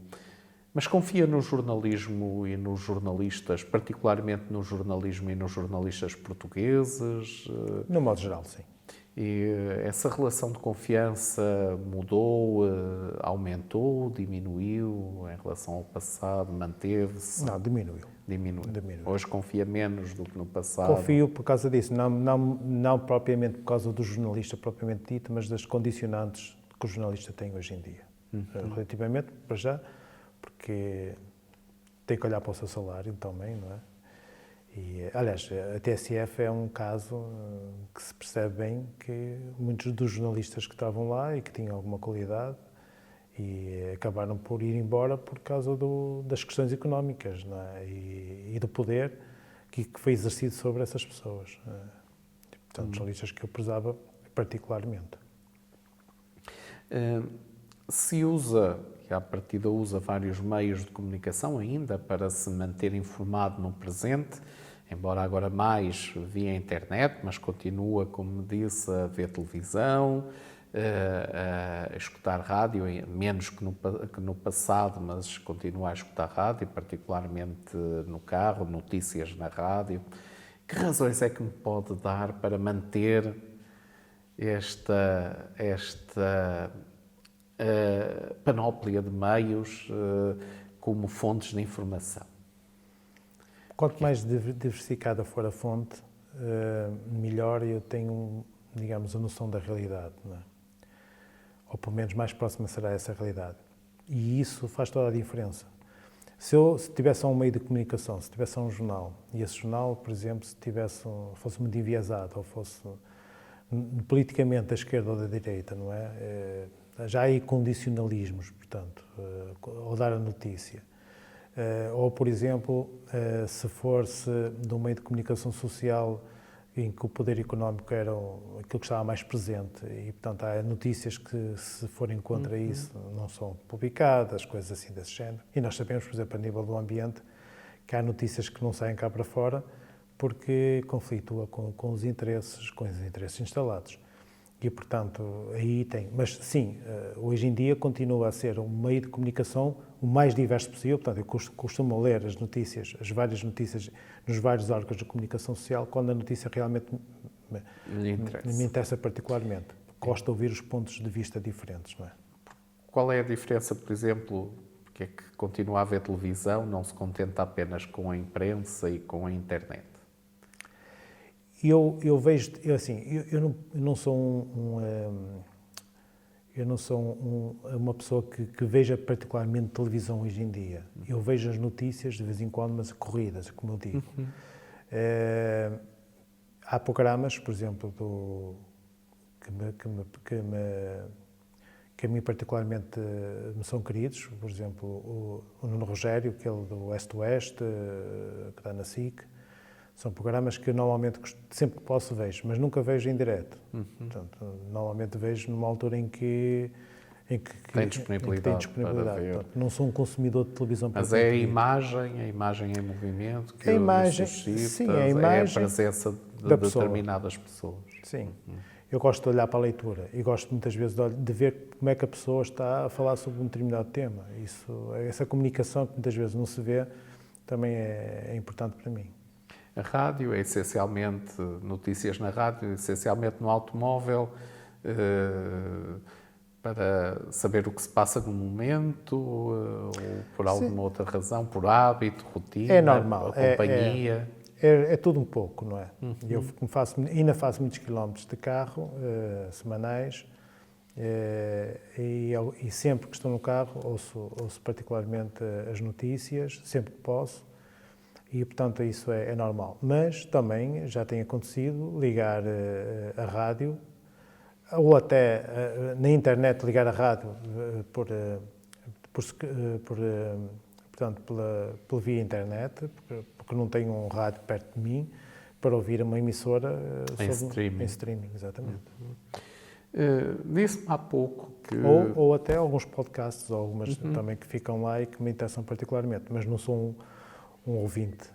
mas confia no jornalismo e nos jornalistas, particularmente no jornalismo e nos jornalistas portugueses? No modo geral, sim. E essa relação de confiança mudou, aumentou, diminuiu em relação ao passado, manteve-se? Não, diminuiu. Hoje confia menos do que no passado? Confio por causa disso, não propriamente por causa do jornalista propriamente dito, mas das condicionantes que o jornalista tem hoje em dia. Relativamente, para já, porque tem que olhar para o seu salário também, não é? E, aliás, a TSF é um caso que se percebe bem que muitos dos jornalistas que estavam lá e que tinham alguma qualidade e acabaram por ir embora por causa das questões económicas, não é? E do poder que foi exercido sobre essas pessoas. Portanto, jornalistas que eu prezava particularmente. Se usa, e à partida usa vários meios de comunicação ainda para se manter informado no presente, embora agora mais via internet, mas continua, como disse, a ver televisão, a escutar rádio, menos que no passado, mas continua a escutar rádio, particularmente no carro, notícias na rádio. Que razões é que me pode dar para manter esta panóplia de meios como fontes de informação? Quanto mais diversificada for a fonte, melhor eu tenho, digamos, a noção da realidade, não é? Ou pelo menos mais próxima será essa realidade. E isso faz toda a diferença. Se tivesse um meio de comunicação, se tivesse um jornal, e esse jornal, por exemplo, fosse muito enviesado, ou fosse politicamente da esquerda ou da direita, não é? Já há aí condicionalismos, portanto, ao dar a notícia. Ou, por exemplo, se fosse de um meio de comunicação social em que o poder económico era aquilo que estava mais presente e, portanto, há notícias que, se forem contra isso, não são publicadas, coisas assim desse género. E nós sabemos, por exemplo, a nível do ambiente, que há notícias que não saem cá para fora porque conflitua com os interesses instalados. E, portanto, aí tem. Mas, sim, hoje em dia continua a ser um meio de comunicação o mais diverso possível. Portanto, eu costumo ler as várias notícias, nos vários órgãos de comunicação social, quando a notícia realmente me interessa particularmente. Gosto de ouvir os pontos de vista diferentes, não é? Qual é a diferença, por exemplo, porque é que continua a haver televisão, não se contenta apenas com a imprensa e com a internet? Eu vejo, eu não sou uma pessoa que veja particularmente televisão hoje em dia. Eu vejo as notícias de vez em quando, mas corridas, como eu digo. Há programas, por exemplo, que a mim particularmente me são queridos, por exemplo, o Nuno Rogério, aquele do West-West, que está na SIC. São programas que eu normalmente, sempre que posso, vejo, mas nunca vejo em direto. Portanto, normalmente vejo numa altura em que tem disponibilidade, para ver. Portanto, não sou um consumidor de televisão. Mas é a imagem em movimento que suscita, sim, a imagem é a presença de determinadas pessoas. Sim. Eu gosto de olhar para a leitura e gosto muitas vezes de ver como é que a pessoa está a falar sobre um determinado tema. Essa comunicação que muitas vezes não se vê também é importante para mim. A rádio é essencialmente notícias na rádio, essencialmente no automóvel, para saber o que se passa no momento, ou por alguma outra razão, por hábito, rotina, é normal, companhia. É tudo um pouco, não é? Eu ainda faço muitos quilómetros de carro, semanais, e sempre que estou no carro ouço particularmente as notícias, sempre que posso, e portanto isso é normal. Mas também já tem acontecido ligar a rádio, ou até na internet ligar a rádio portanto, pela via internet, porque não tenho um rádio perto de mim, para ouvir uma emissora em streaming, exatamente. Disse-me há pouco que... Ou até alguns podcasts, ou algumas também que ficam lá e que me interessam particularmente, mas não sou um ouvinte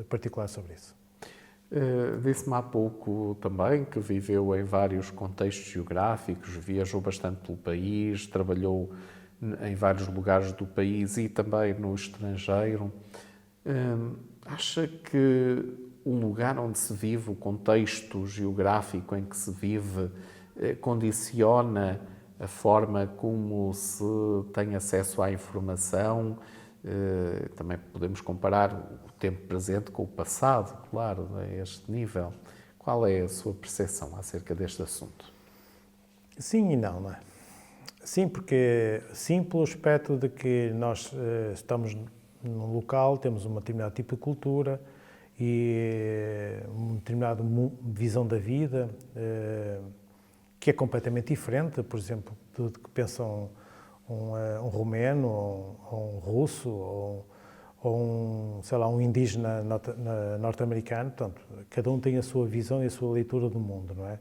particular sobre isso. Disse-me há pouco também que viveu em vários contextos geográficos, viajou bastante pelo país, trabalhou em vários lugares do país e também no estrangeiro. Acha que o lugar onde se vive, o contexto geográfico em que se vive, condiciona a forma como se tem acesso à informação? Também podemos comparar o tempo presente com o passado, claro, a este nível. Qual é a sua percepção acerca deste assunto? Sim e não, não é? Sim, sim pelo aspecto de que nós estamos num local, temos um determinado tipo de cultura e uma determinada visão da vida que é completamente diferente, por exemplo, do que pensam um romeno, ou um russo, ou um indígena norte-americano. Portanto, cada um tem a sua visão e a sua leitura do mundo, não é?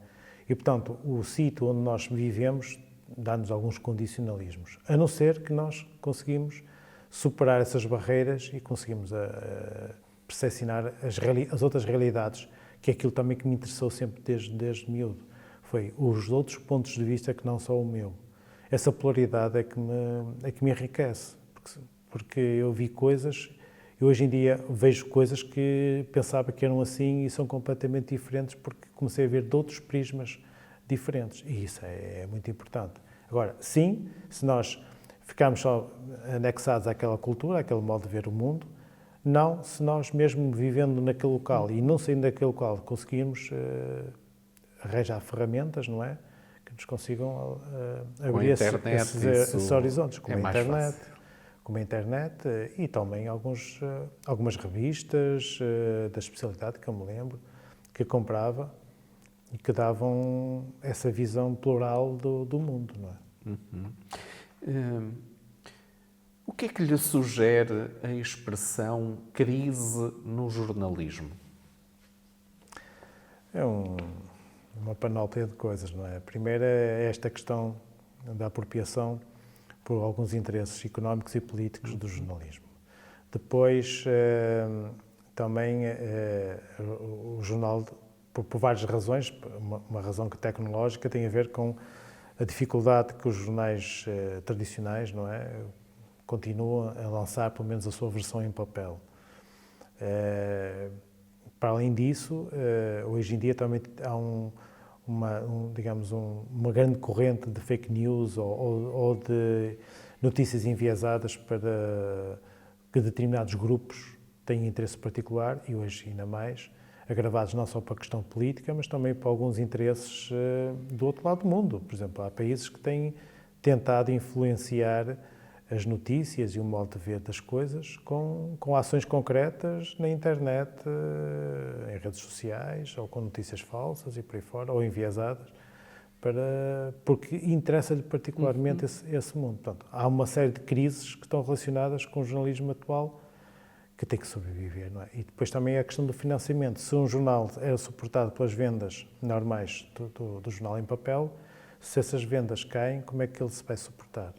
E, portanto, o sítio onde nós vivemos dá-nos alguns condicionalismos, a não ser que nós conseguimos superar essas barreiras e conseguimos percepcionar as outras realidades, que é aquilo também que me interessou sempre desde miúdo. Foi os outros pontos de vista que não só o meu. Essa polaridade é que me enriquece, porque eu vi coisas, e hoje em dia vejo coisas que pensava que eram assim e são completamente diferentes, porque comecei a ver de outros prismas diferentes, e isso é muito importante. Agora, sim, se nós ficarmos só anexados àquela cultura, àquele modo de ver o mundo, não, se nós mesmo vivendo naquele local e não saindo daquele local conseguirmos arranjar ferramentas, não é? Que nos consigam abrir esses horizontes, como a internet e também algumas revistas da especialidade que eu me lembro, que comprava e que davam essa visão plural do mundo, não é? O que é que lhe sugere a expressão crise no jornalismo? É uma panóplia de coisas, não é? A primeira é esta questão da apropriação por alguns interesses económicos e políticos do jornalismo. Depois, também o jornal, por várias razões, uma razão tecnológica tem a ver com a dificuldade que os jornais tradicionais, não é, continuam a lançar, pelo menos a sua versão em papel. Para além disso, hoje em dia também há uma grande corrente de fake news ou de notícias enviesadas para que determinados grupos têm interesse particular, e hoje ainda mais, agravados não só para a questão política, mas também para alguns interesses do outro lado do mundo. Por exemplo, há países que têm tentado influenciar as notícias e o modo de ver das coisas com ações concretas na internet, em redes sociais, ou com notícias falsas e por aí fora, ou enviesadas, porque interessa-lhe particularmente esse mundo. Portanto, há uma série de crises que estão relacionadas com o jornalismo atual que tem que sobreviver, não é? E depois também a questão do financiamento. Se um jornal é suportado pelas vendas normais do jornal em papel, Se essas vendas caem, como é que ele se vai suportar?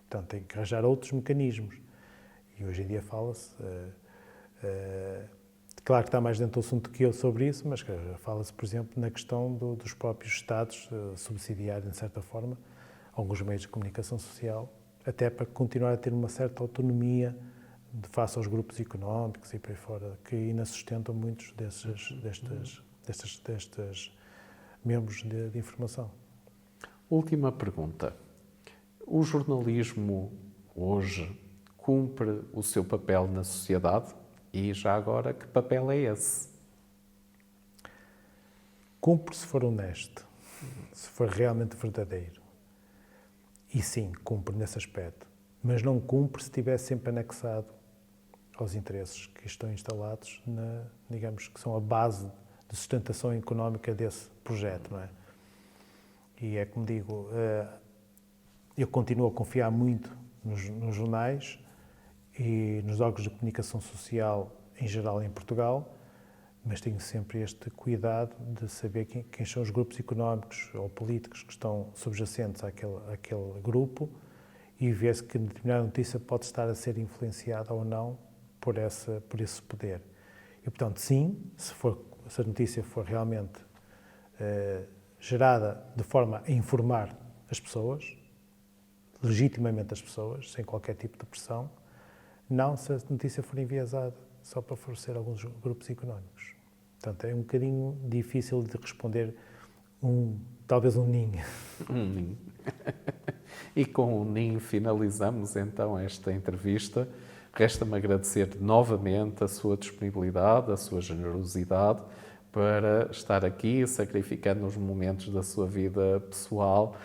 Portanto, tem que arranjar outros mecanismos. E hoje em dia fala-se, claro que está mais dentro do assunto que eu sobre isso, mas fala-se, por exemplo, na questão dos próprios Estados subsidiarem, de certa forma, alguns meios de comunicação social, até para continuar a ter uma certa autonomia face aos grupos económicos e por aí fora, que ainda sustentam muitos destes membros de informação. Última pergunta. O jornalismo hoje cumpre o seu papel na sociedade? E já agora, que papel é esse? Cumpre se for honesto, se for realmente verdadeiro. E sim, cumpre nesse aspecto. Mas não cumpre se estiver sempre anexado aos interesses que estão instalados, digamos, que são a base de sustentação económica desse projeto, não é? E é como digo, eu continuo a confiar muito nos jornais e nos órgãos de comunicação social em geral em Portugal, mas tenho sempre este cuidado de saber quem são os grupos económicos ou políticos que estão subjacentes àquele grupo e ver se que determinada notícia pode estar a ser influenciada ou não por esse poder. E, portanto, sim, se a notícia for realmente gerada de forma a informar as pessoas, legitimamente as pessoas, sem qualquer tipo de pressão, não se a notícia for enviesada só para favorecer alguns grupos económicos. Portanto, é um bocadinho difícil de responder talvez um ninho. Um ninho. E com o ninho finalizamos então esta entrevista. Resta-me agradecer novamente a sua disponibilidade, a sua generosidade para estar aqui, sacrificando os momentos da sua vida pessoal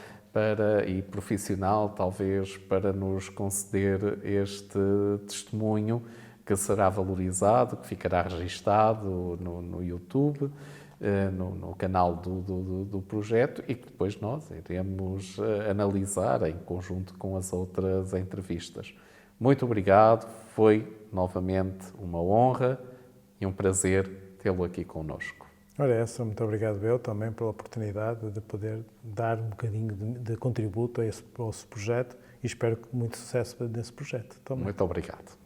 e profissional, talvez, para nos conceder este testemunho que será valorizado, que ficará registado no YouTube, no canal do projeto e que depois nós iremos analisar em conjunto com as outras entrevistas. Muito obrigado, foi novamente uma honra e um prazer tê-lo aqui connosco. Ora, muito obrigado eu também pela oportunidade de poder dar um bocadinho de contributo a esse projeto e espero que muito sucesso nesse projeto também. Muito obrigado.